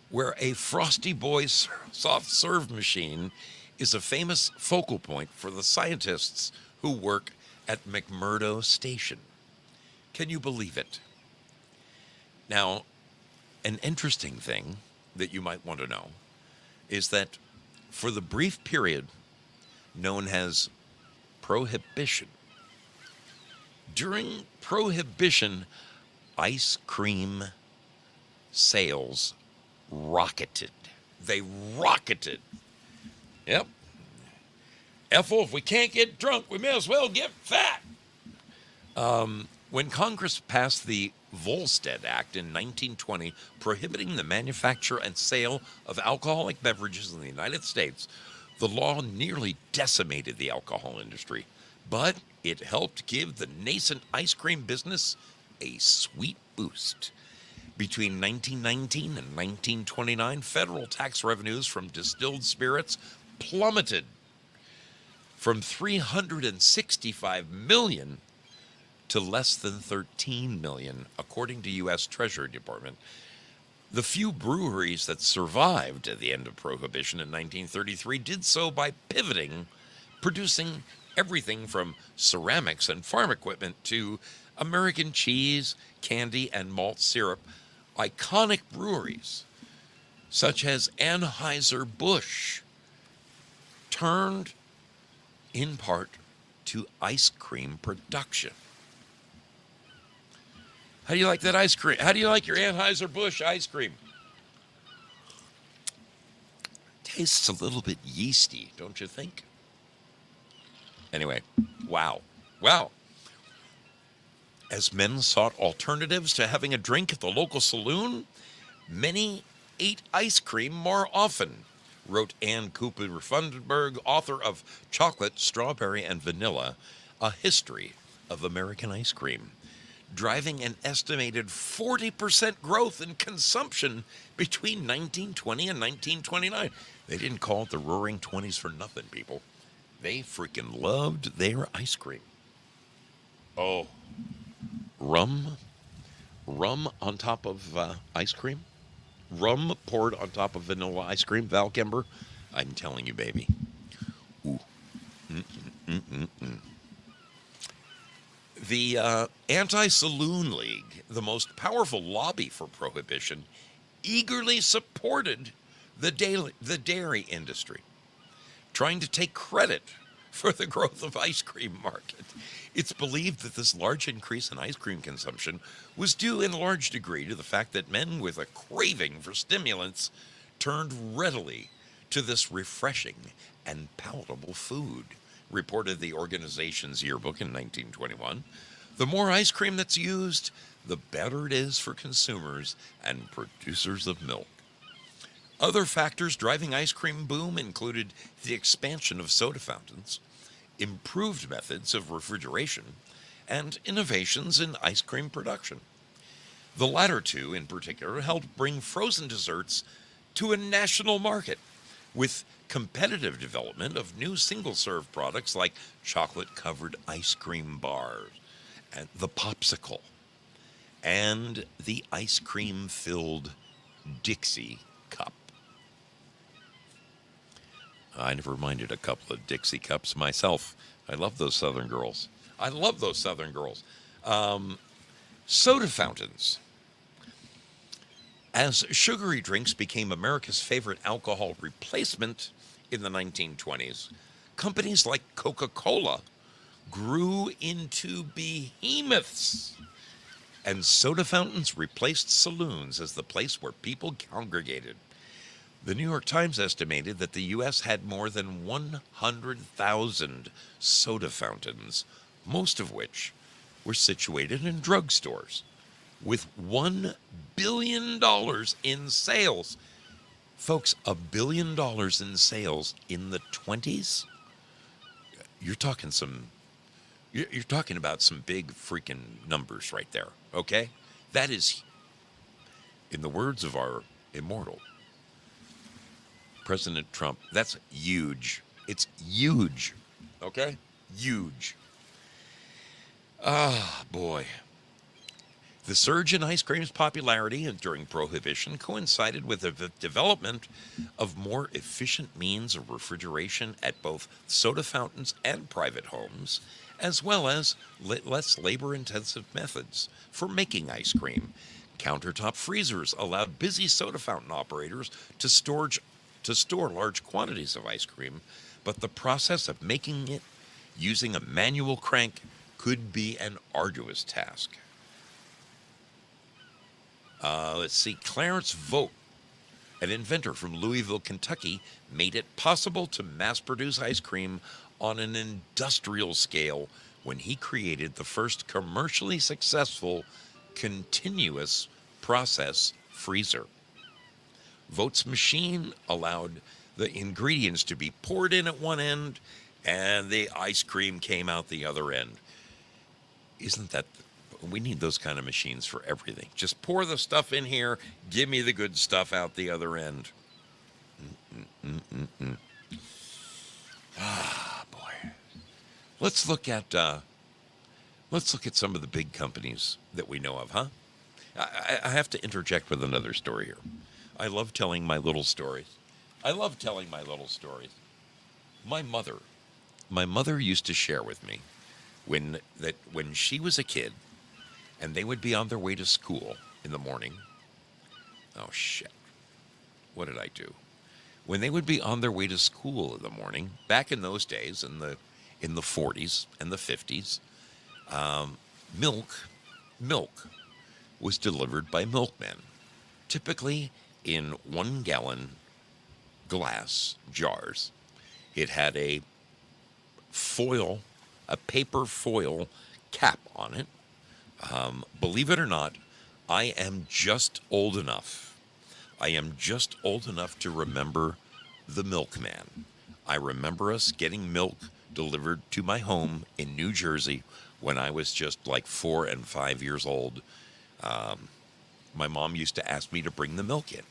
where a Frosty Boys soft serve machine is a famous focal point for the scientists who work at McMurdo Station. Can you believe it? Now, an interesting thing that you might want to know is that for the brief period known as Prohibition, during Prohibition, ice cream sales rocketed. They rocketed. Yep. Ethel, if we can't get drunk, we may as well get fat. When Congress passed the Volstead Act in 1920, prohibiting the manufacture and sale of alcoholic beverages in the United States, the law nearly decimated the alcohol industry, but it helped give the nascent ice cream business a sweet boost. Between 1919 and 1929, federal tax revenues from distilled spirits plummeted from $365 million to less than $13 million, according to U.S. Treasury Department. The few breweries that survived at the end of Prohibition in 1933 did so by pivoting, producing everything from ceramics and farm equipment to American cheese, candy, and malt syrup. Iconic breweries, such as Anheuser-Busch, turned in part to ice cream production. How do you like that ice cream? How do you like your Anheuser-Busch ice cream? Tastes a little bit yeasty, don't you think? Anyway, wow. As men sought alternatives to having a drink at the local saloon, many ate ice cream more often, wrote Ann Cooper Funderburg, author of Chocolate, Strawberry, and Vanilla, A History of American Ice Cream, driving an estimated 40% growth in consumption between 1920 and 1929. They didn't call it the Roaring Twenties for nothing, people. They freaking loved their ice cream. Oh, rum on top of ice cream, rum poured on top of vanilla ice cream. Val Kember, I'm telling you, baby. Ooh. The Anti-Saloon League, the most powerful lobby for prohibition, eagerly supported the dairy industry, trying to take credit for the growth of ice cream market. It's believed that this large increase in ice cream consumption was due in large degree to the fact that men with a craving for stimulants turned readily to this refreshing and palatable food, reported the organization's yearbook in 1921. The more ice cream that's used, the better it is for consumers and producers of milk. Other factors driving ice cream boom included the expansion of soda fountains, improved methods of refrigeration, and innovations in ice cream production. The latter two, in particular, helped bring frozen desserts to a national market, with competitive development of new single-serve products like chocolate-covered ice cream bars, and the popsicle, and the ice cream-filled Dixie cup. I never minded a couple of Dixie cups myself. I love those Southern girls. Soda fountains. As sugary drinks became America's favorite alcohol replacement in the 1920s, companies like Coca-Cola grew into behemoths, and soda fountains replaced saloons as the place where people congregated. The New York Times estimated that the U.S. had more than 100,000 soda fountains, most of which were situated in drugstores, with $1 billion in sales. Folks, $1 billion in sales in the 20s? You're talking about some big freaking numbers right there, okay? That is, in the words of our immortal President Trump, that's huge. It's huge, okay? Huge. Ah, boy. The surge in ice cream's popularity during Prohibition coincided with the development of more efficient means of refrigeration at both soda fountains and private homes, as well as less labor intensive methods for making ice cream. Countertop freezers allowed busy soda fountain operators to store large quantities of ice cream, but the process of making it using a manual crank could be an arduous task. Let's see, Clarence Vogt, an inventor from Louisville, Kentucky, made it possible to mass produce ice cream on an industrial scale when he created the first commercially successful continuous process freezer. Vogt's machine allowed the ingredients to be poured in at one end and the ice cream came out the other end. Isn't that we need those kind of machines for everything. Just pour the stuff in here, give me the good stuff out the other end. Ah, boy. Let's look at some of the big companies that we know of, huh? I have to interject with another story here. I love telling my little stories. My mother used to share with me when she was a kid and they would be on their way to school in the morning. Oh, shit. What did I do? When they would be on their way to school in the morning, back in those days, in the 40s and the 50s, milk was delivered by milkmen, typically in 1-gallon glass jars. It had a paper foil cap on it. Believe it or not, I am just old enough to remember the milkman. I remember us getting milk delivered to my home in New Jersey when I was just like 4 and 5 years old. My mom used to ask me to bring the milk in.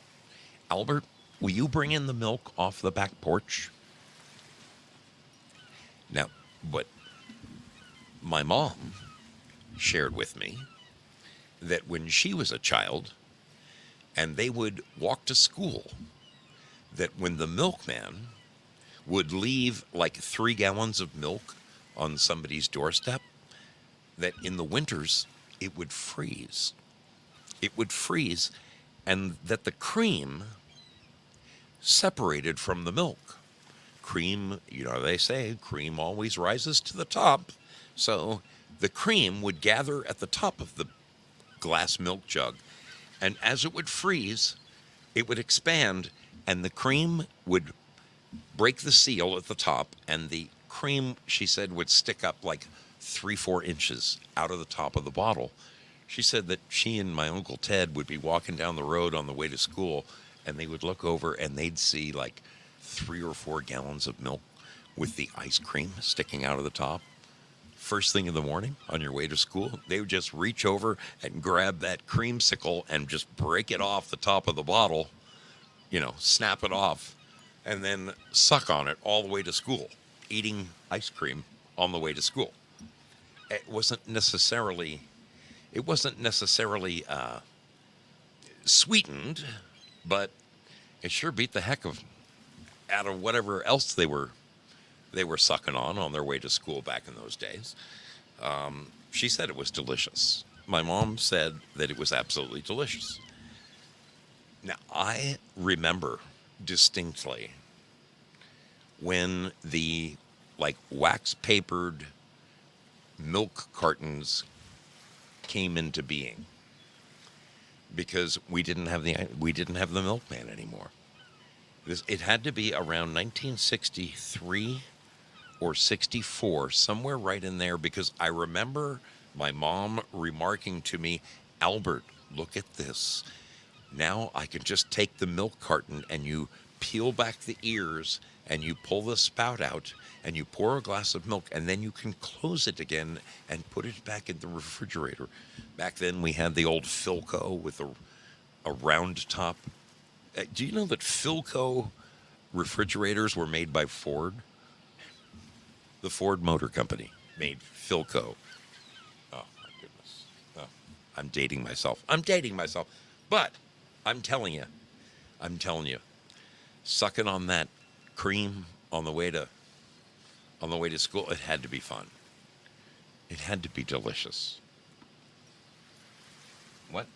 Albert, will you bring in the milk off the back porch? Now, but my mom shared with me that when she was a child and they would walk to school, that when the milkman would leave like 3 gallons of milk on somebody's doorstep, that in the winters it would freeze. And that the cream separated from the milk. Cream, they say cream always rises to the top. So the cream would gather at the top of the glass milk jug. And as it would freeze, it would expand and the cream would break the seal at the top. And the cream, she said, would stick up like 3-4 inches out of the top of the bottle. She said that she and my Uncle Ted would be walking down the road on the way to school and they would look over and they'd see like 3 or 4 gallons of milk with the ice cream sticking out of the top. First thing in the morning on your way to school, they would just reach over and grab that creamsicle and just break it off the top of the bottle, snap it off, and then suck on it all the way to school, eating ice cream on the way to school. It wasn't necessarily sweetened, but it sure beat the heck out of whatever else they were sucking on their way to school back in those days. She said it was delicious. My mom said that it was absolutely delicious. Now, I remember distinctly when the wax papered milk cartons came into being, because we didn't have the milkman anymore. It had to be around 1963 or 64, somewhere right in there, because I remember my mom remarking to me, Albert, look at this. Now I can just take the milk carton and you peel back the ears and you pull the spout out and you pour a glass of milk and then you can close it again and put it back in the refrigerator. Back then we had the old Philco with a round top. Do you know that Philco refrigerators were made by Ford? The Ford Motor Company made Philco I'm dating myself. I'm dating myself. But I'm telling you, I'm telling you, sucking on that cream on the way to school, it had to be fun. It had to be delicious. What?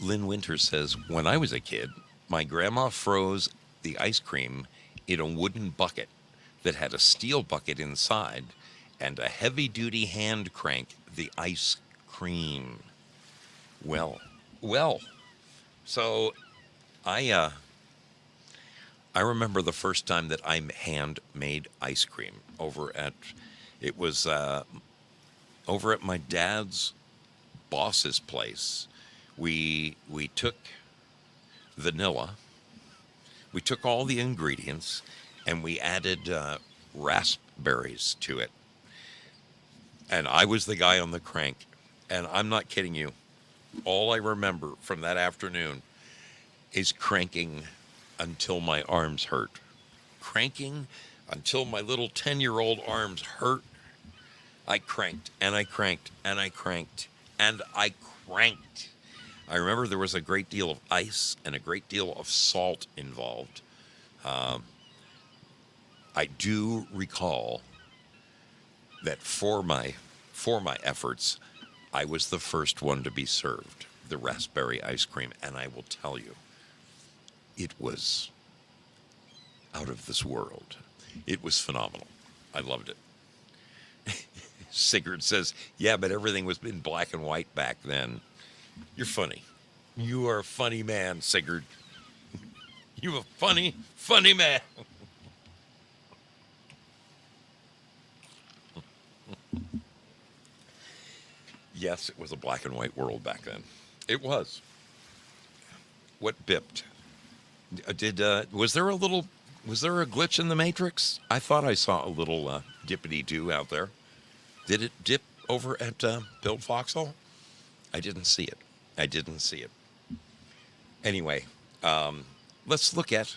Lynn Winter says, when I was a kid, my grandma froze the ice cream in a wooden bucket that had a steel bucket inside and a heavy-duty hand crank the ice cream. Well, well. So I I remember the first time that I hand made ice cream it was over at my dad's boss's place. We took vanilla, we took all the ingredients, and we added raspberries to it. And I was the guy on the crank. And I'm not kidding you. All I remember from that afternoon is cranking until my arms hurt. Cranking until my little 10-year-old arms hurt. I cranked and I cranked and I cranked and I cranked. I remember there was a great deal of ice and a great deal of salt involved. I do recall that for my efforts, I was the first one to be served the raspberry ice cream, and I will tell you, it was out of this world. It was phenomenal. I loved it. Sigurd says, yeah, but everything was in black and white back then. You're funny. You are a funny man, Sigurd. You're a funny, funny man. Yes, it was a black and white world back then. It was. What bipped? Was there a glitch in the Matrix? I thought I saw a little dippity-doo out there. Did it dip over at Bill Foxhall? I didn't see it. Anyway, let's look at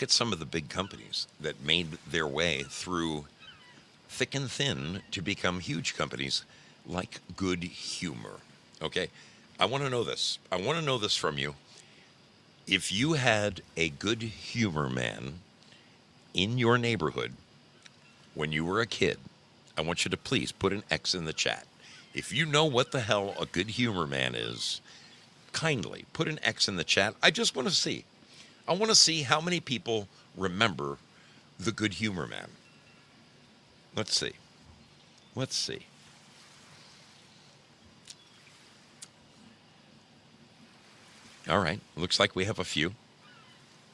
some of the big companies that made their way through thick and thin to become huge companies like Good Humor. Okay? I want to know this. I want to know this from you. If you had a Good Humor man in your neighborhood when you were a kid, I want you to please put an X in the chat. If you know what the hell a Good Humor man is, kindly put an X in the chat. I just want to see. I want to see how many people remember the Good Humor man. Let's see. All right. Looks like we have a few.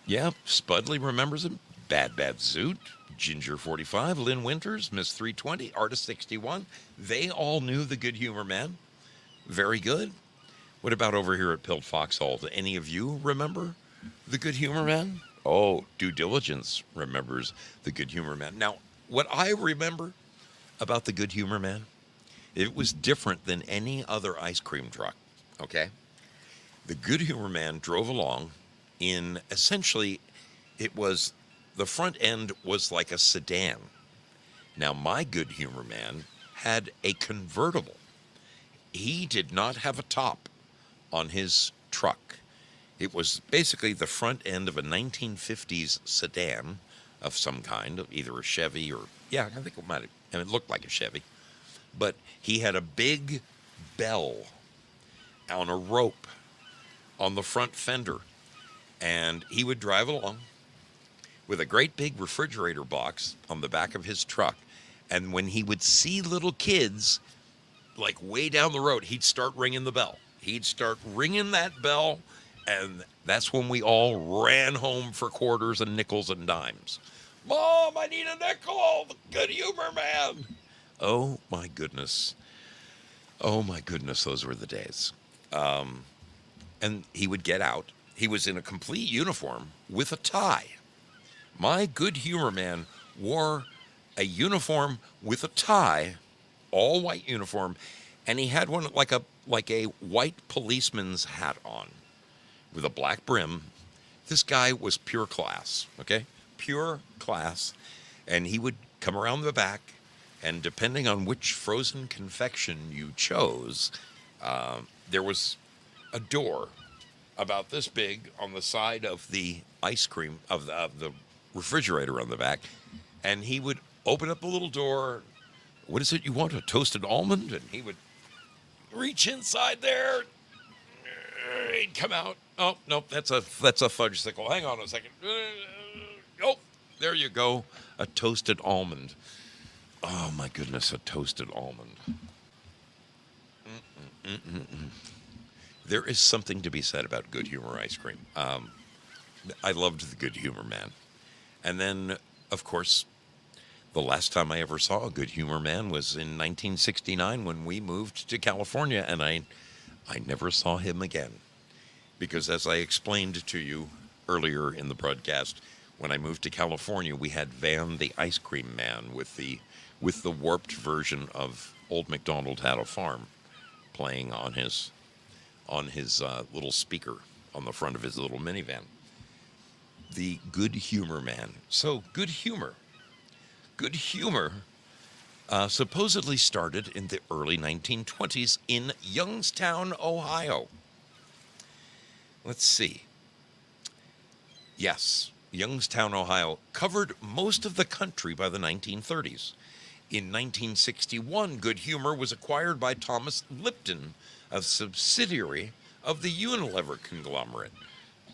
Yeah, Spudley remembers him. Bad Zoot, Ginger 45, Lynn Winters, Miss 320, Artist 61. They all knew the Good Humor man. Very good. What about over here at Pilt Foxhall? Do any of you remember the Good Humor man? Oh, Due Diligence remembers the Good Humor man. Now, what I remember about the Good Humor man, it was different than any other ice cream truck, okay? The Good Humor man drove along in, essentially, the front end was like a sedan. Now, my Good Humor man had a convertible. He did not have a top on his truck. It was basically the front end of a 1950s sedan of some kind, either a Chevy or, yeah, I think it might have, and it looked like a Chevy. But he had a big bell on a rope on the front fender, and he would drive along with a great big refrigerator box on the back of his truck. And when he would see little kids, like way down the road, he'd start ringing the bell. He'd start ringing that bell, and that's when we all ran home for quarters and nickels and dimes. Mom, I need a nickel! The Good Humor man! Oh, my goodness. Oh, my goodness, those were the days. And he would get out. He was in a complete uniform with a tie. My Good Humor man wore a uniform with a tie, all white uniform, and he had one like a white policeman's hat on with a black brim. This guy was pure class, okay? Pure class. And he would come around the back And depending on which frozen confection you chose, there was a door about this big on the side of the ice cream of the refrigerator on the back, and he would open up the little door. What is it you want? A toasted almond? And he would reach inside there. He'd come out. Oh nope, that's a fudge sickle. Hang on a second. Oh, there you go, a toasted almond. Oh my goodness, a toasted almond. There is something to be said about Good Humor ice cream. I loved the Good Humor Man. And then, of course, the last time I ever saw a Good Humor Man was in 1969 when we moved to California, and I never saw him again. Because as I explained to you earlier in the broadcast, when I moved to California, we had Van the Ice Cream Man with the warped version of Old MacDonald Had a Farm playing on his little speaker on the front of his little minivan. The Good Humor Man. So Good Humor supposedly started in the early 1920s in Youngstown, Ohio. Let's see. Yes, Youngstown, Ohio covered most of the country by the 1930s. In 1961, Good Humor was acquired by Thomas Lipton, a subsidiary of the Unilever conglomerate.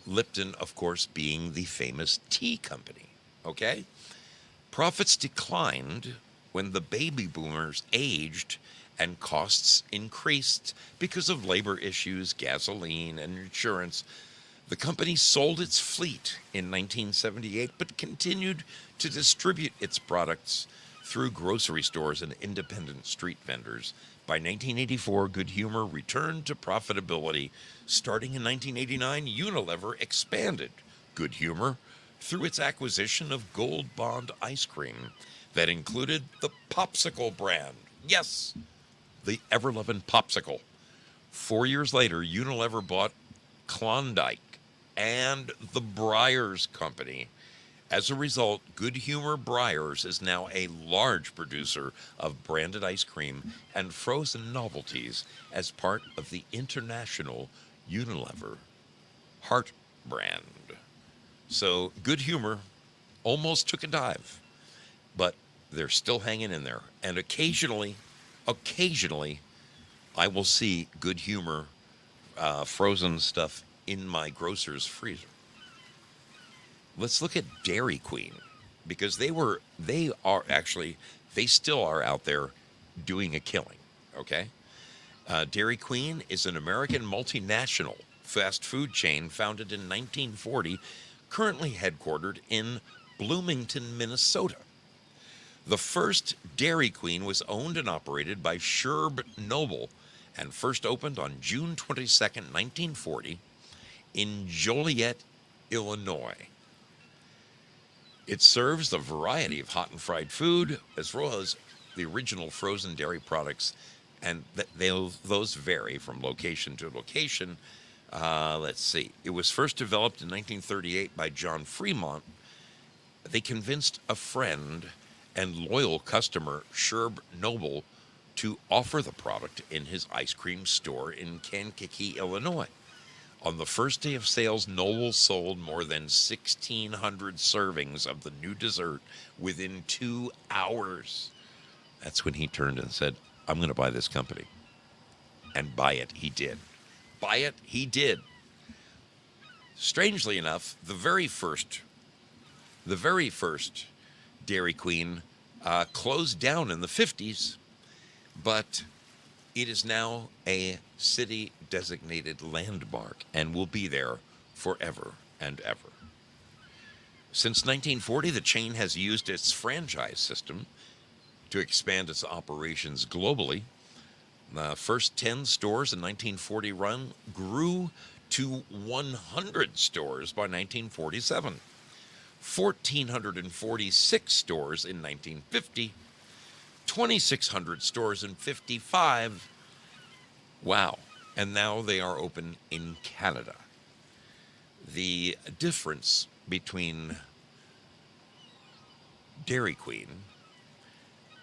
Lipton, of course, being the famous tea company. Okay? Profits declined when the baby boomers aged and costs increased because of labor issues, gasoline, and insurance. The company sold its fleet in 1978, but continued to distribute its products through grocery stores and independent street vendors. By 1984, Good Humor returned to profitability. Starting in 1989, Unilever expanded Good Humor through its acquisition of Gold Bond ice cream that included the Popsicle brand. Yes, the ever-loving Popsicle. 4 years later, Unilever bought Klondike and the Breyers Company. As a result, Good Humor Breyers is now a large producer of branded ice cream and frozen novelties as part of the international Unilever Heart brand. So Good Humor almost took a dive, but they're still hanging in there. And occasionally, I will see Good Humor frozen stuff in my grocer's freezer. Let's look at Dairy Queen, because they still are out there doing a killing, okay? Dairy Queen is an American multinational fast food chain founded in 1940, currently headquartered in Bloomington, Minnesota. The first Dairy Queen was owned and operated by Sherb Noble and first opened on June 22nd, 1940 in Joliet, Illinois. It serves a variety of hot and fried food, as well as the original frozen dairy products, and those vary from location to location. Let's see. It was first developed in 1938 by John Fremont. They convinced a friend and loyal customer, Sherb Noble, to offer the product in his ice cream store in Kankakee, Illinois. On the first day of sales, Noble sold more than 1,600 servings of the new dessert within 2 hours. That's when he turned and said, I'm going to buy this company. And buy it he did. Buy it he did. Strangely enough, the very first Dairy Queen closed down in the 50s, but it is now a city-designated landmark and will be there forever and ever. Since 1940, the chain has used its franchise system to expand its operations globally. The first 10 stores in 1940 run grew to 100 stores by 1947, 1,446 stores in 1950, 2,600 stores in 55. Wow. And now they are open in Canada. The difference between Dairy Queen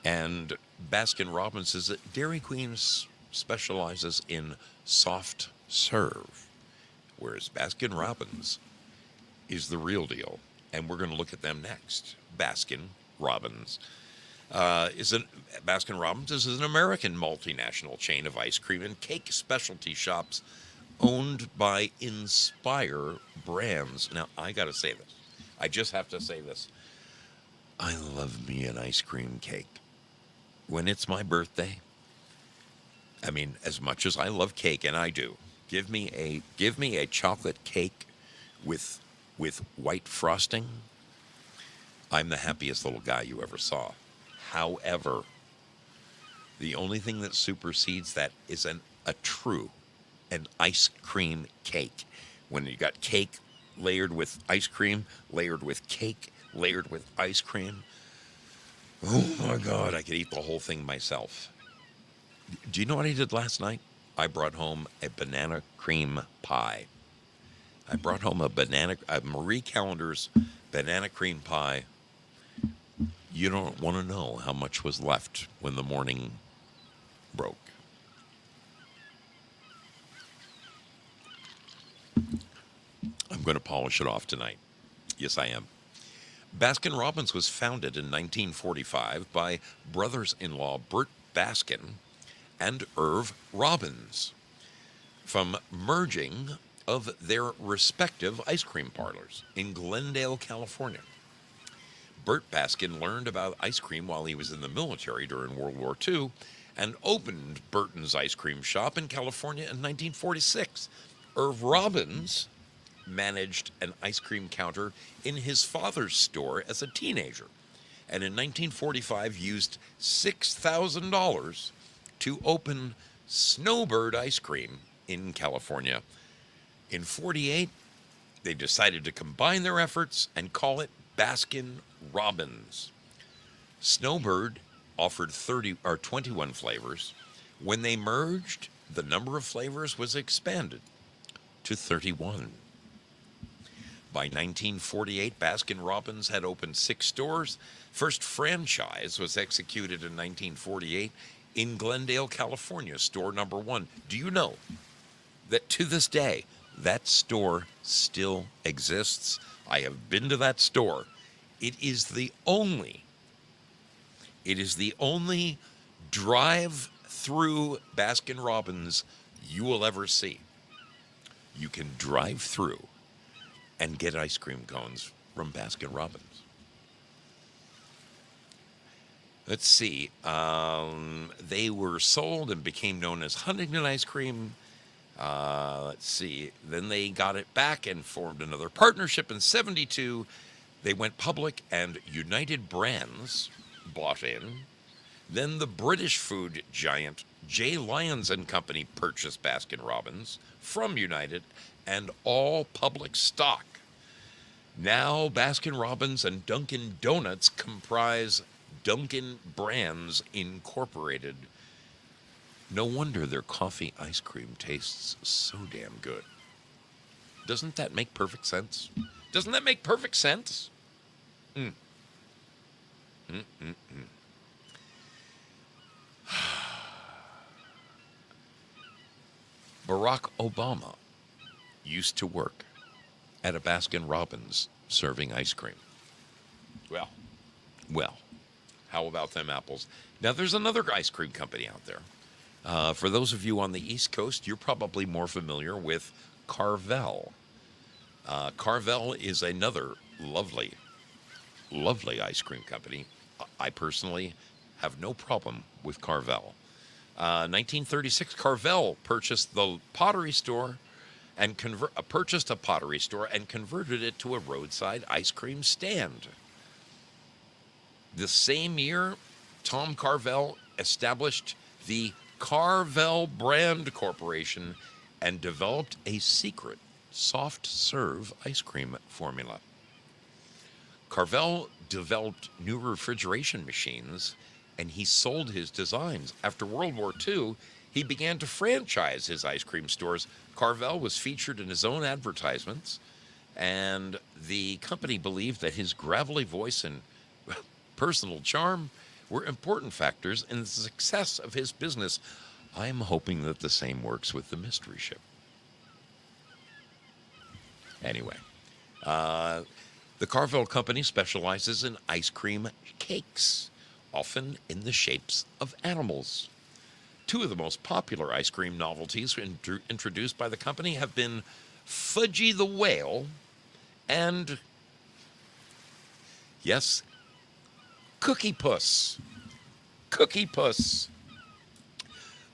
And Baskin Robbins is that Dairy Queen specializes in soft serve, whereas Baskin Robbins is the real deal. And we're going to look at them next. Baskin Robbins is an Baskin Robbins is an American multinational chain of ice cream and cake specialty shops owned by Inspire Brands. Now, I got to say this. I just have to say this. I love me an ice cream cake. When it's my birthday, I mean, as much as I love cake, and I do, give me a chocolate cake with white frosting. I'm the happiest little guy you ever saw. However, the only thing that supersedes that is an ice cream cake. When you got cake layered with ice cream, layered with cake, layered with ice cream. Oh my God, I could eat the whole thing myself. Do you know what I did last night? I brought home a banana cream pie. I brought home a Marie Callender's banana cream pie. You don't want to know how much was left when the morning broke. I'm going to polish it off tonight. Yes, I am. Baskin Robbins was founded in 1945 by brothers-in-law Bert Baskin and Irv Robbins from merging of their respective ice cream parlors in Glendale, California. Bert Baskin learned about ice cream while he was in the military during World War II and opened Burton's Ice Cream Shop in California in 1946. Irv Robbins managed an ice cream counter in his father's store as a teenager, and in 1945 used $6,000 to open Snowbird Ice Cream in California. In 48, they decided to combine their efforts and call it Baskin Robbins. Snowbird offered 21 flavors. When they merged, the number of flavors was expanded to 31. By 1948, Baskin Robbins had opened 6 stores. First franchise was executed in 1948 in Glendale, California, store number 1. Do you know that to this day, that store still exists? I have been to that store. It is the only drive-through Baskin Robbins you will ever see. You can drive through and get ice cream cones from Baskin Robbins. Let's see. They were sold and became known as Huntington Ice Cream. Let's see. Then they got it back and formed another partnership in 1972. They went public and United Brands bought in. Then the British food giant J. Lyons and Company purchased Baskin Robbins from United and all public stock. Now Baskin Robbins and Dunkin' Donuts comprise Dunkin' Brands Incorporated. No wonder their coffee ice cream tastes so damn good. Doesn't that make perfect sense? Doesn't that make perfect sense? Barack Obama used to work at a Baskin Robbins serving ice cream. Well, how about them apples? Now, there's another ice cream company out there. For those of you on the East Coast, you're probably more familiar with Carvel. Carvel is another lovely ice cream company. I personally have no problem with Carvel. 1936, Carvel purchased the pottery store and purchased a pottery store and converted it to a roadside ice cream stand. The same year, Tom Carvel established the Carvel Brand Corporation and developed a secret soft serve ice cream formula. Carvel developed new refrigeration machines, and he sold his designs. After World War II, he began to franchise his ice cream stores. Carvel was featured in his own advertisements, and the company believed that his gravelly voice and personal charm were important factors in the success of his business. I'm hoping that the same works with the mystery ship. Anyway, uh, the Carvel Company specializes in ice cream cakes, often in the shapes of animals. Two of the most popular ice cream novelties introduced by the company have been Fudgy the Whale and, yes, Cookie Puss. Cookie Puss.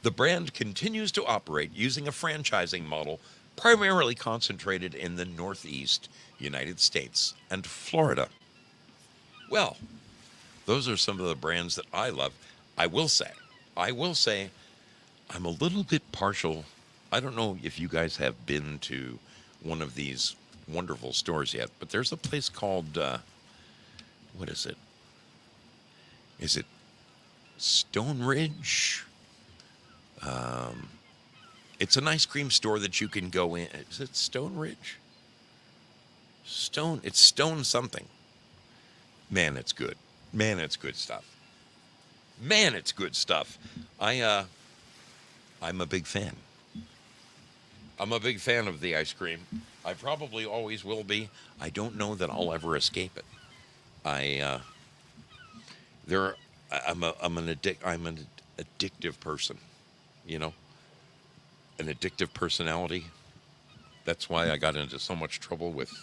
The brand continues to operate using a franchising model primarily concentrated in the Northeast United States and Florida. Well, those are some of the brands that I love. I will say, I'm a little bit partial. I don't know if you guys have been to one of these wonderful stores yet, but there's a place called, what is it? Is it Stone Ridge? It's an ice cream store that you can go in. Is it Stone Ridge? It's Stone something. Man, it's good. Man, it's good stuff. Man, it's good stuff. I'm a big fan. I'm a big fan of the ice cream. I probably always will be. I don't know that I'll ever escape it. I'm an addictive person, you know, an addictive personality. That's why I got into so much trouble with,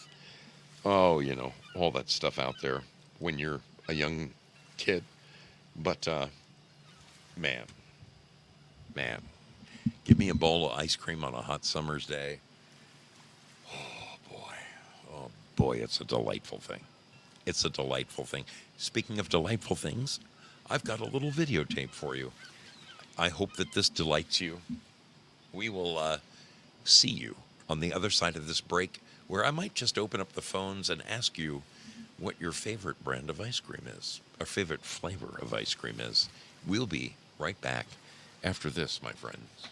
all that stuff out there when you're a young kid. But man, man, give me a bowl of ice cream on a hot summer's day. Oh boy, it's a delightful thing. It's a delightful thing. Speaking of delightful things, I've got a little videotape for you. I hope that this delights you. We will see you on the other side of this break, where I might just open up the phones and ask you what your favorite brand of ice cream is, or favorite flavor of ice cream is. We'll be right back after this, my friends.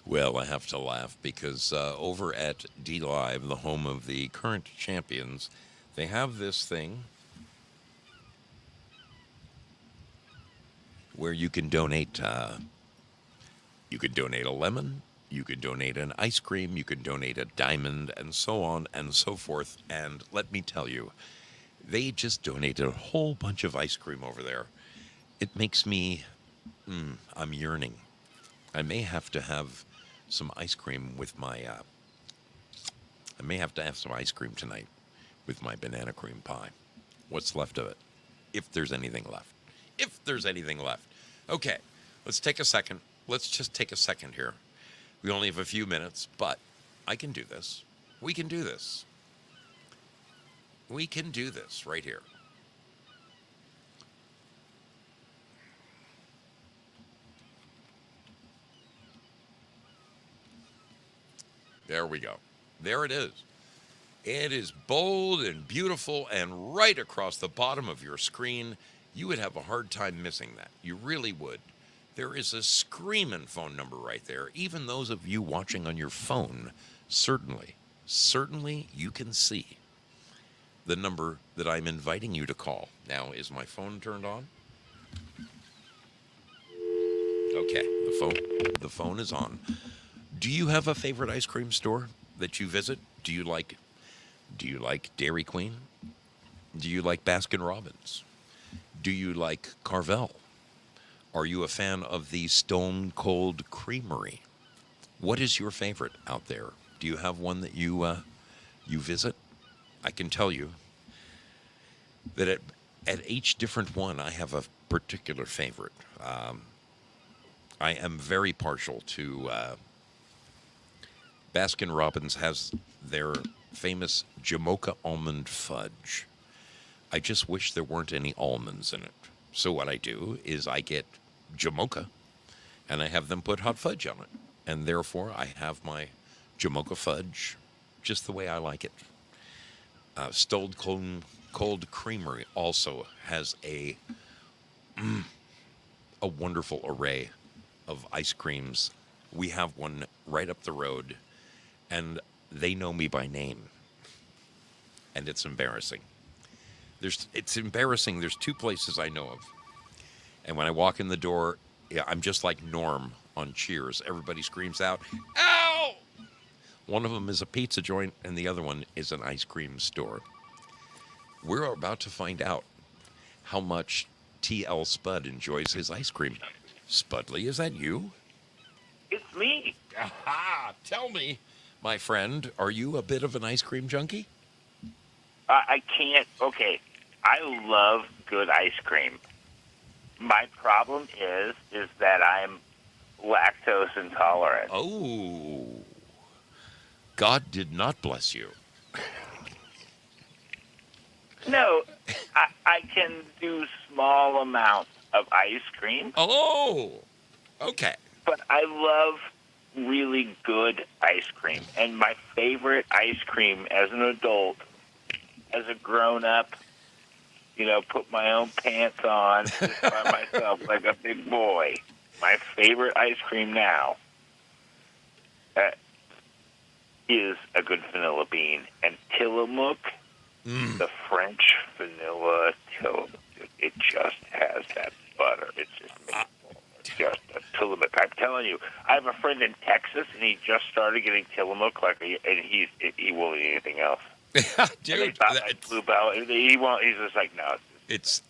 Well, I have to laugh because over at D Live, the home of the current champions, they have this thing where you can donate. You can donate a lemon, you can donate an ice cream, you can donate a diamond, and so on and so forth. And let me tell you, they just donated a whole bunch of ice cream over there. It makes me, I'm yearning. I may have to have some ice cream with my, I may have to have some ice cream tonight with my banana cream pie. What's left of it? If there's anything left. If there's anything left. Okay, let's take a second. Let's just take a second here. We only have a few minutes, but I can do this. We can do this. We can do this right here. There we go. There it is. It is bold and beautiful and right across the bottom of your screen. You would have a hard time missing that. You really would. There is a screaming phone number right there. Even those of you watching on your phone, certainly you can see the number that I'm inviting you to call. Now, is my phone turned on? Okay, the phone is on. Do you have a favorite ice cream store that you visit? Do you like Dairy Queen? Do you like Baskin Robbins? Do you like Carvel? Are you a fan of the Stone Cold Creamery? What is your favorite out there? Do you have one that you visit? I can tell you that at each different one, I have a particular favorite. I am very partial to Baskin Robbins has their famous Jamocha almond fudge. I just wish there weren't any almonds in it. So what I do is I get Jamocha and I have them put hot fudge on it. And therefore I have my Jamocha fudge just the way I like it. Stone Cold Creamery also has a wonderful array of ice creams. We have one right up the road, and they know me by name. And it's embarrassing. It's embarrassing. There's two places I know of. And when I walk in the door, yeah, I'm just like Norm on Cheers. Everybody screams out, "Ow!" One of them is a pizza joint, and the other one is an ice cream store. We're about to find out how much T.L. Spud enjoys his ice cream. Spudley, is that you? It's me. Aha! Tell me, my friend, are you a bit of an ice cream junkie? I can't. Okay, I love good ice cream. My problem is that I'm lactose intolerant. Oh, God did not bless you. No, I can do small amounts of ice cream. Oh, okay. But I love really good ice cream. And my favorite ice cream as an adult, as a grown-up, put my own pants on just by myself like a big boy. My favorite ice cream now is a good vanilla bean. And Tillamook, the French vanilla Tillamook, it just has that butter. It's just amazing. It's just a Tillamook. I'm telling you, I have a friend in Texas, and he just started getting Tillamook, and he won't eat anything else. Dude, Blue Bell. He won't. He's just like, no. It's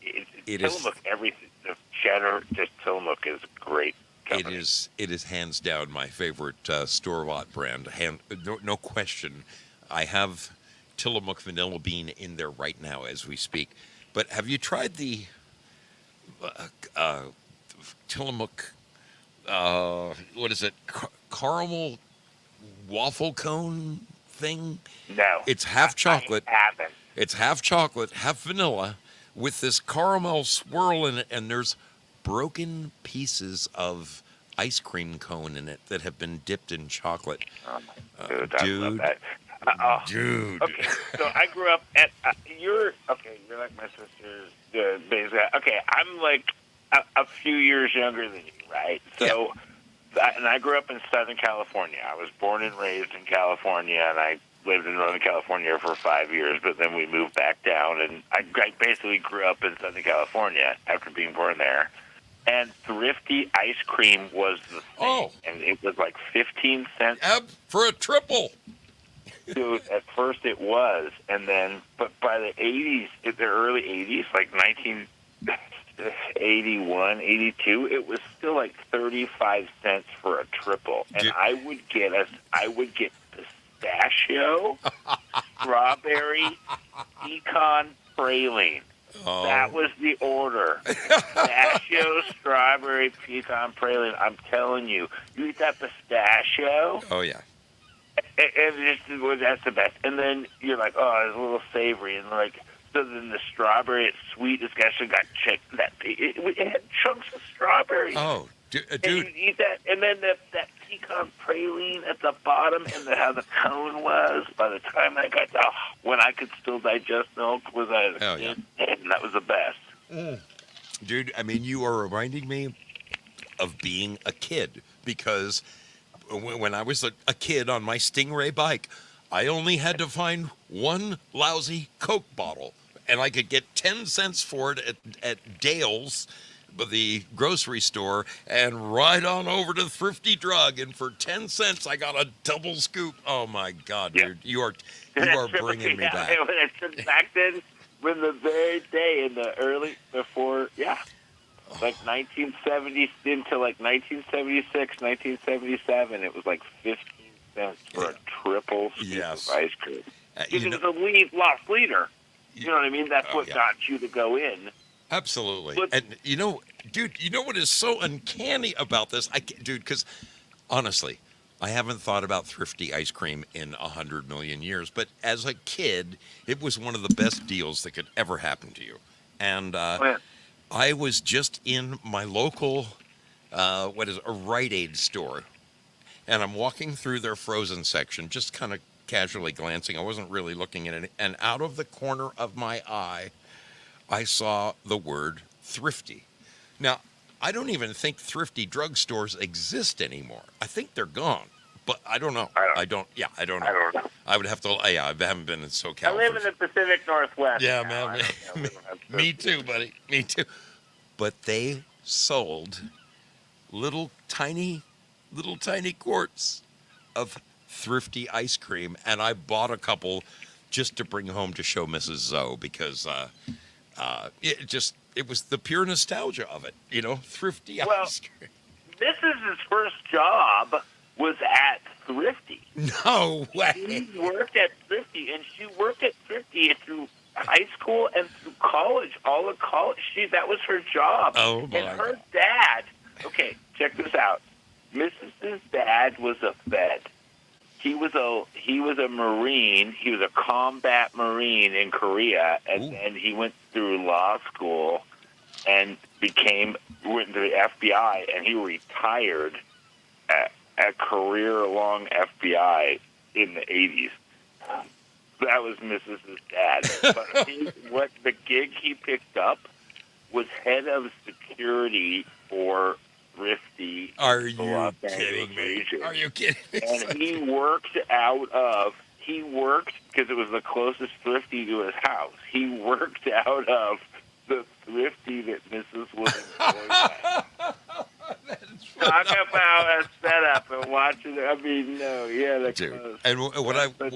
Tillamook. Everything. The cheddar, just Tillamook is great. Company. It is hands down my favorite store-bought brand. No question. I have Tillamook vanilla bean in there right now as we speak. But have you tried the Tillamook? What is it? Caramel waffle cone thing? No, it's half chocolate. I haven't. It's half chocolate, half vanilla, with this caramel swirl in it, and there's broken pieces of ice cream cone in it that have been dipped in chocolate. Dude, I love that. Dude. Okay, so I grew up at. You're like my sister's. Basically, okay, I'm like a few years younger than you, right? So I grew up in Southern California. I was born and raised in California, and I lived in Northern California for 5 years, but then we moved back down, and I basically grew up in Southern California after being born there. And Thrifty ice cream was the thing, and it was like 15 cents. For a triple. Dude, at first it was, and then, but by the 80s, the early 80s, like 1981, 82, it was still like 35 cents for a triple. And I would get pistachio, strawberry, pecan, praline. Oh. That was the order. Pistachio, strawberry, pecan, praline. I'm telling you, you eat that pistachio. Oh, yeah. And that's the best. And then you're like, oh, it's a little savory. And like, so then the strawberry, it's sweet. This guy should got it had chunks of strawberry. Oh, dude. And you eat that. And then that pecan praline at the bottom and how the cone was. By the time I got to when I could still digest milk, and that was the best. Dude, I mean, you are reminding me of being a kid, because when I was a kid on my Stingray bike, I only had to find one lousy Coke bottle, and I could get 10 cents for it at Dale's, the grocery store, and ride on over to Thrifty Drug, and for 10 cents I got a double scoop. Oh my God, dude, you are bringing me back. Back then, when the very day in the early like 1970 into like 1976, 1977, it was like 15 cents for a triple scoop of ice cream. It was a lost leader. You know what I mean? That's what got you to go in. Absolutely. And dude, you know what is so uncanny about this? Because honestly, I haven't thought about Thrifty ice cream in 100 million years. But as a kid, it was one of the best deals that could ever happen to you. And I was just in my local, a Rite Aid store. And I'm walking through their frozen section, just kind of casually glancing. I wasn't really looking at it. And out of the corner of my eye, I saw the word Thrifty. Now, I don't even think Thrifty drugstores exist anymore. I think they're gone, but I don't know. I don't know. I don't know. I would have to. I haven't been in SoCal. I live in the Pacific Northwest. Yeah, man. Me too, buddy. Me too. But they sold little tiny quarts of Thrifty ice cream, and I bought a couple just to bring home to show Mrs. Zoe, because it was the pure nostalgia of it, Thrifty ice cream. Mrs.'s first job was at Thrifty. No way. She worked at Thrifty, and she worked at Thrifty through high school and through college, all of college. That was her job. Oh, my And her dad, okay, check this out. Mrs.'s dad was a vet. He was a Marine. He was a combat Marine in Korea, and he went through law school and went to the FBI, and he retired a career-long FBI in the 80s. That was Mrs.'s dad. But the gig he picked up was head of security for Thrifty. Are you kidding me? Are you kidding me? And he worked because it was the closest Thrifty to his house. He worked out of the Thrifty that Mrs. was employed at. Talk about a setup and watching it. I mean, no, yeah, that's close. And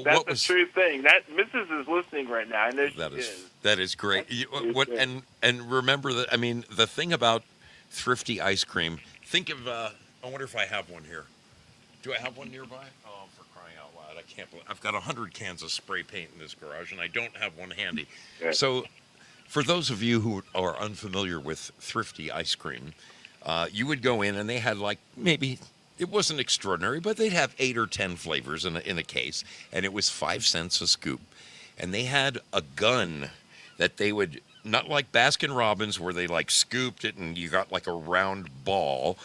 that's a true thing. That Mrs. is listening right now. I know she is. That is great. And remember that. I mean, the thing about Thrifty ice cream. Think of. I wonder if I have one here. Do I have one nearby? Oh, for crying out loud! I can't believe I've got 100 cans of spray paint in this garage, and I don't have one handy. Okay. So, for those of you who are unfamiliar with Thrifty ice cream, you would go in and they had maybe it wasn't extraordinary, but they'd have 8 or 10 flavors in a case, and it was 5 cents a scoop. And they had a gun that they would. Not like Baskin Robbins where they scooped it and you got a round ball.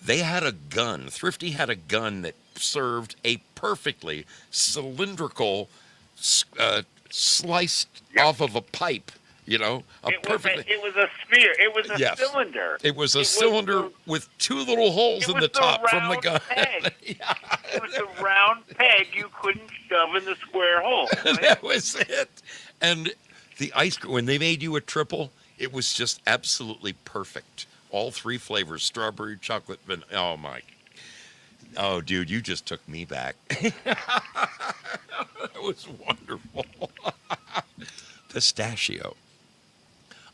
They had a gun. Thrifty had a gun that served a perfectly cylindrical, sliced off of a pipe You know, a It perfectly. was a sphere. It was a Yes. cylinder. It was a It cylinder the- with two little holes It in was the the top from the round gun. peg. Yeah. It was a round peg you couldn't shove in the square hole. Right? That was it. And the ice cream, when they made you a triple, it was just absolutely perfect. All three flavors: strawberry, chocolate, oh my. Oh, dude, you just took me back. That was wonderful. Pistachio.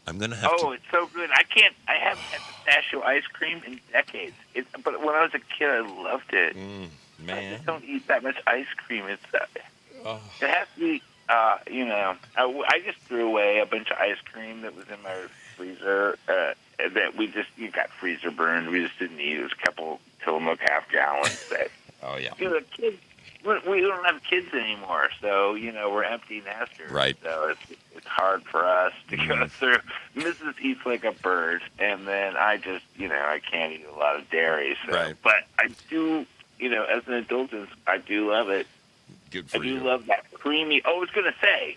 I'm gonna have to. Oh, it's so good. I haven't had pistachio ice cream in decades. But when I was a kid, I loved it. I Man. just don't eat that much ice cream. It Oh, has to be, I just threw away a bunch of ice cream that was in my freezer that you got freezer burned. We just didn't eat. It was a couple Tillamook half gallons that, oh yeah. the kids, we don't have kids anymore, so, we're empty nesters. Right. So it's hard for us to go through. Mrs. eats like a bird, and then I just, I can't eat a lot of dairy. So, Right. But I do, as an indulgence, I do love it. Good I for do you. love that creamy. Oh, I was going to say,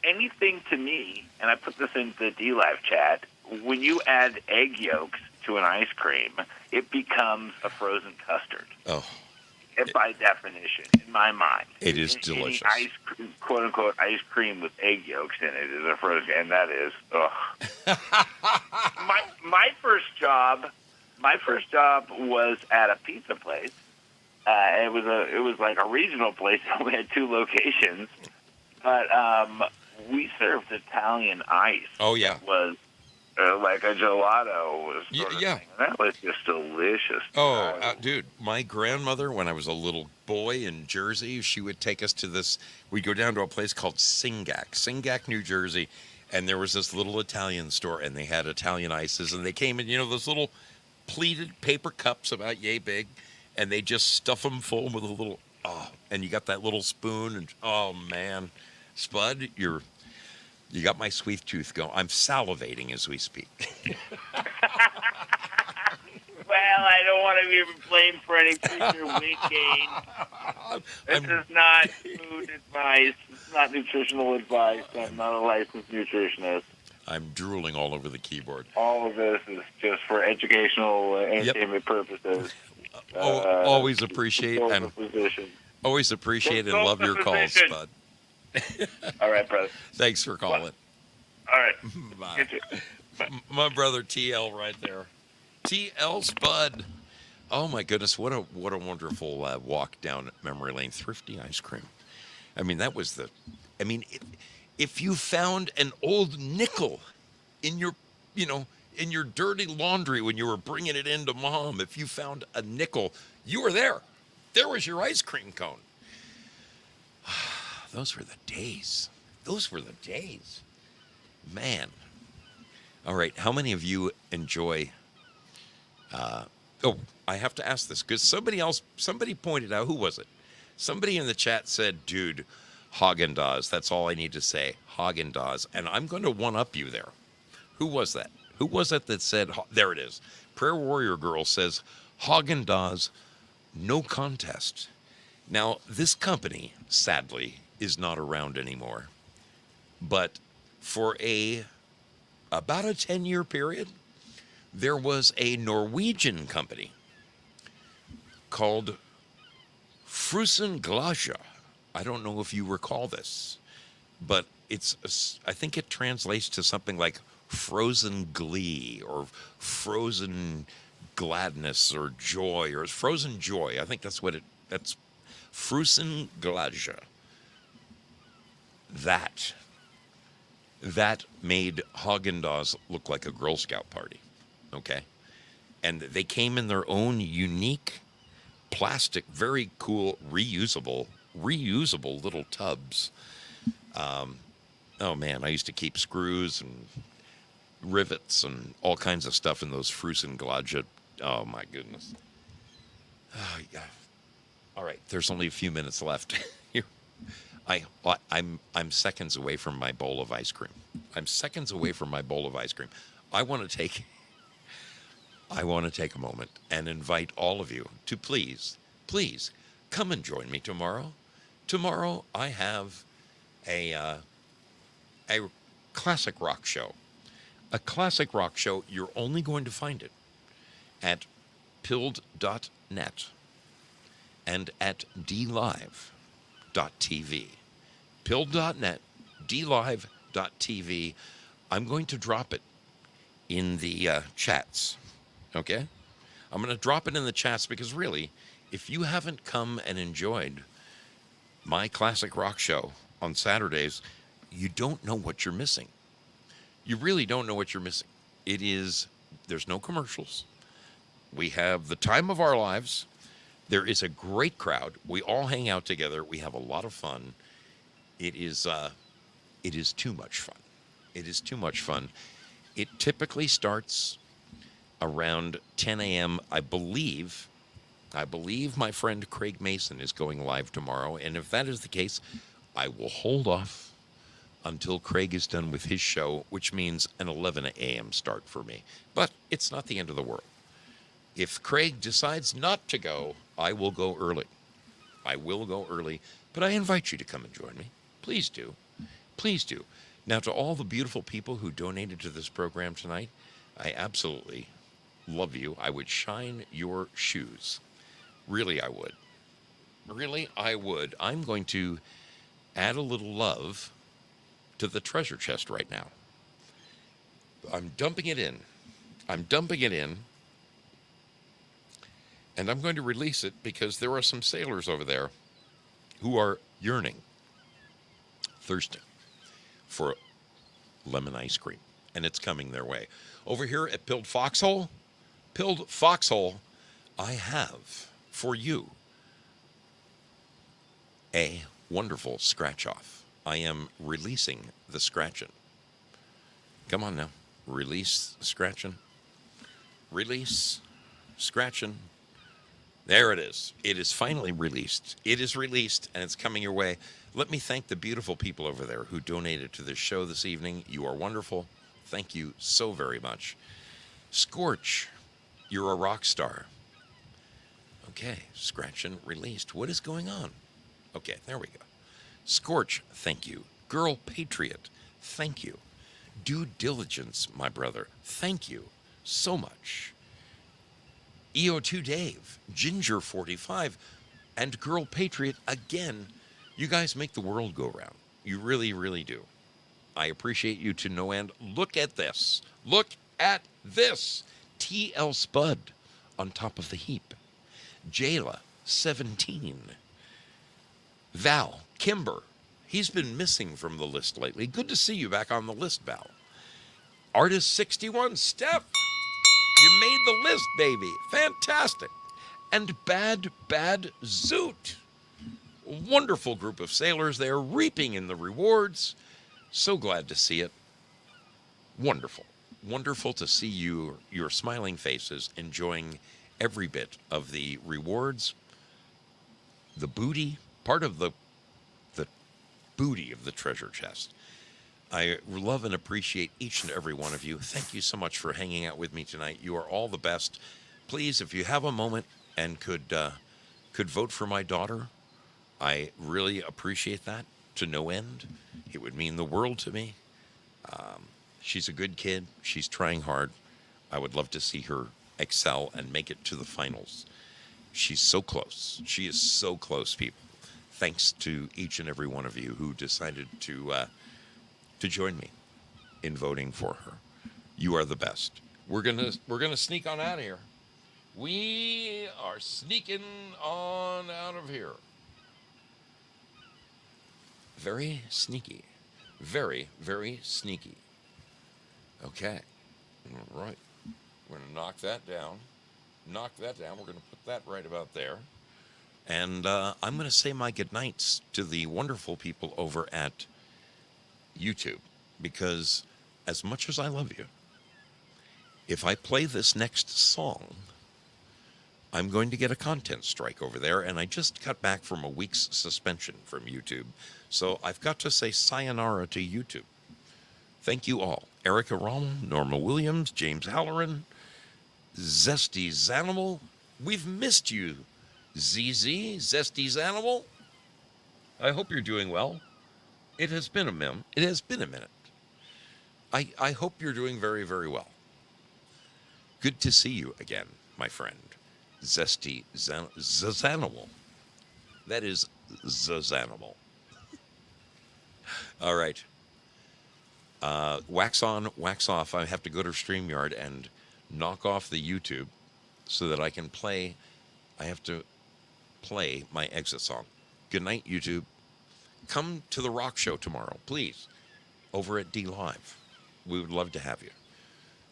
anything to me, and I put this in the D-Live chat, when you add egg yolks to an ice cream, it becomes a frozen custard. Oh, By definition, in my mind. it is Any delicious. ice cream, quote-unquote ice cream with egg yolks in it is a frozen, and that is, ugh. my first job was at a pizza place. It was like a regional place. We had two locations, but we served Italian ice. Oh yeah. It was like a gelato was sort of Yeah. thing. And that was just delicious. Oh, dude, my grandmother, when I was a little boy in Jersey, she would take us to this. We'd go down to a place called Singac, New Jersey, and there was this little Italian store, and they had Italian ices, and they came in, those little pleated paper cups about yay big, and they just stuff them full with a little. Oh, and you got that little spoon, and oh man, Spud, you got my sweet tooth going. I'm salivating as we speak. Well, I don't want to be blamed for any future weight gain. This is not food advice. It's not nutritional advice. I'm not a licensed nutritionist. I'm drooling all over the keyboard. All of this is just for educational entertainment purposes. Always appreciate consult and a physician. always appreciate and Consult love the your calls, physician. Spud. All right, brother. Thanks for calling. All right. Bye. Get you. My brother TL right there. TL Spud. Oh my goodness, what a wonderful walk down memory lane. Thrifty ice cream. I mean, that was if you found an old nickel in your, in your dirty laundry when you were bringing it into mom, if you found a nickel, you were there. There was your ice cream cone. Those were the days. Man. All right. How many of you enjoy? I have to ask this because somebody pointed out. Who was it? Somebody in the chat said, "Dude, Haagen-Dazs. That's all I need to say. Haagen-Dazs." And I'm going to one-up you there. Who was that? Who was it that said? There it is. Prayer Warrior Girl says, "Haagen-Dazs, no contest." Now, this company, sadly, is not around anymore. But for about a 10-year period, there was a Norwegian company called Frusenglasje. I don't know if you recall this, but I think it translates to something like frozen glee or frozen gladness or joy or frozen joy. I think that's Frusenglasje. That made Haagen-Dazs look like a Girl Scout party, okay? And they came in their own unique plastic, very cool, reusable little tubs. Oh man, I used to keep screws and rivets and all kinds of stuff in those Frusenglasje. Oh my goodness. Oh, yeah. All right, there's only a few minutes left. I'm seconds away from my bowl of ice cream. I want to take a moment and invite all of you to please come and join me tomorrow. Tomorrow I have a classic rock show. A classic rock show, you're only going to find it at pilled.net and at dlive.tv. Pilled.net, dlive.tv. I'm going to drop it in the chats, okay? I'm going to drop it in the chats because really, if you haven't come and enjoyed my classic rock show on Saturdays, you don't know what you're missing. You really don't know what you're missing. There's no commercials. We have the time of our lives. There is a great crowd. We all hang out together. We have a lot of fun. It is too much fun. It is too much fun. It typically starts around 10 a.m. I believe my friend Craig Mason is going live tomorrow. And if that is the case, I will hold off until Craig is done with his show, which means an 11 a.m. start for me. But it's not the end of the world. If Craig decides not to go, I will go early. I will go early, but I invite you to come and join me. Please do. Please do. Now, to all the beautiful people who donated to this program tonight, I absolutely love you. I would shine your shoes. Really, I would. Really, I would. I'm going to add a little love to the treasure chest right now. I'm dumping it in. I'm dumping it in. And I'm going to release it because there are some sailors over there who are yearning, thirsting for lemon ice cream. And it's coming their way. Over here at Pilled Foxhole, I have for you a wonderful scratch off. I am releasing the scratching. Come on now. Release scratching. Release scratching. There it is. It is finally released. It is released, and it's coming your way. Let me thank the beautiful people over there who donated to this show this evening. You are wonderful. Thank you so very much. Scorch, you're a rock star. Okay, scratching released. What is going on? Okay, there we go. Scorch, thank you. Girl Patriot, thank you. Due Diligence, my brother, thank you so much. EO2 Dave, Ginger 45, and Girl Patriot again. You guys make the world go round. You really, really do. I appreciate you to no end. Look at this. Look at this. TL Spud on top of the heap. Jayla 17. Val Kimber. He's been missing from the list lately. Good to see you back on the list, Val. Artist 61. Steph. You made the list, baby. Fantastic. And Bad Zoot. Wonderful group of sailors there, reaping in the rewards. So glad to see it. Wonderful. Wonderful to see your smiling faces, enjoying every bit of the rewards, the booty, part of the booty of the treasure chest. I love and appreciate each and every one of you. Thank you so much for hanging out with me tonight. You are all the best. Please, if you have a moment and could vote for my daughter, I really appreciate that to no end. It would mean the world to me. She's a good kid. She's trying hard. I would love to see her excel and make it to the finals. She's so close. She is so close, people. Thanks to each and every one of you who decided to join me in voting for her. You are the best. We're gonna sneak on out of here. We are sneaking on out of here. Very sneaky. Very, very sneaky. Okay. All right. We're going to knock that down. Knock that down. We're going to put that right about there. And I'm going to say my goodnights to the wonderful people over at YouTube. Because as much as I love you, if I play this next song, I'm going to get a content strike over there. And I just got back from a week's suspension from YouTube. So I've got to say sayonara to YouTube. Thank you all. Erica Rommel, Norma Williams, James Halloran, Zesty Zanimal. We've missed you, ZZ, Zesty Zanimal. I hope you're doing well. It has been a minute. I hope you're doing very, very well. Good to see you again, my friend. Zesty Zazanimal. That is Zazanimal. All right. Wax on, wax off. I have to go to StreamYard and knock off the YouTube so that I can play. I have to play my exit song. Good night, YouTube. Come to the rock show tomorrow, please, over at D Live. We would love to have you.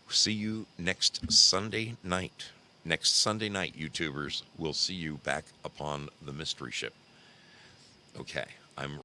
See you next Sunday night. Next Sunday night, YouTubers. We'll see you back upon the mystery ship. Okay, I'm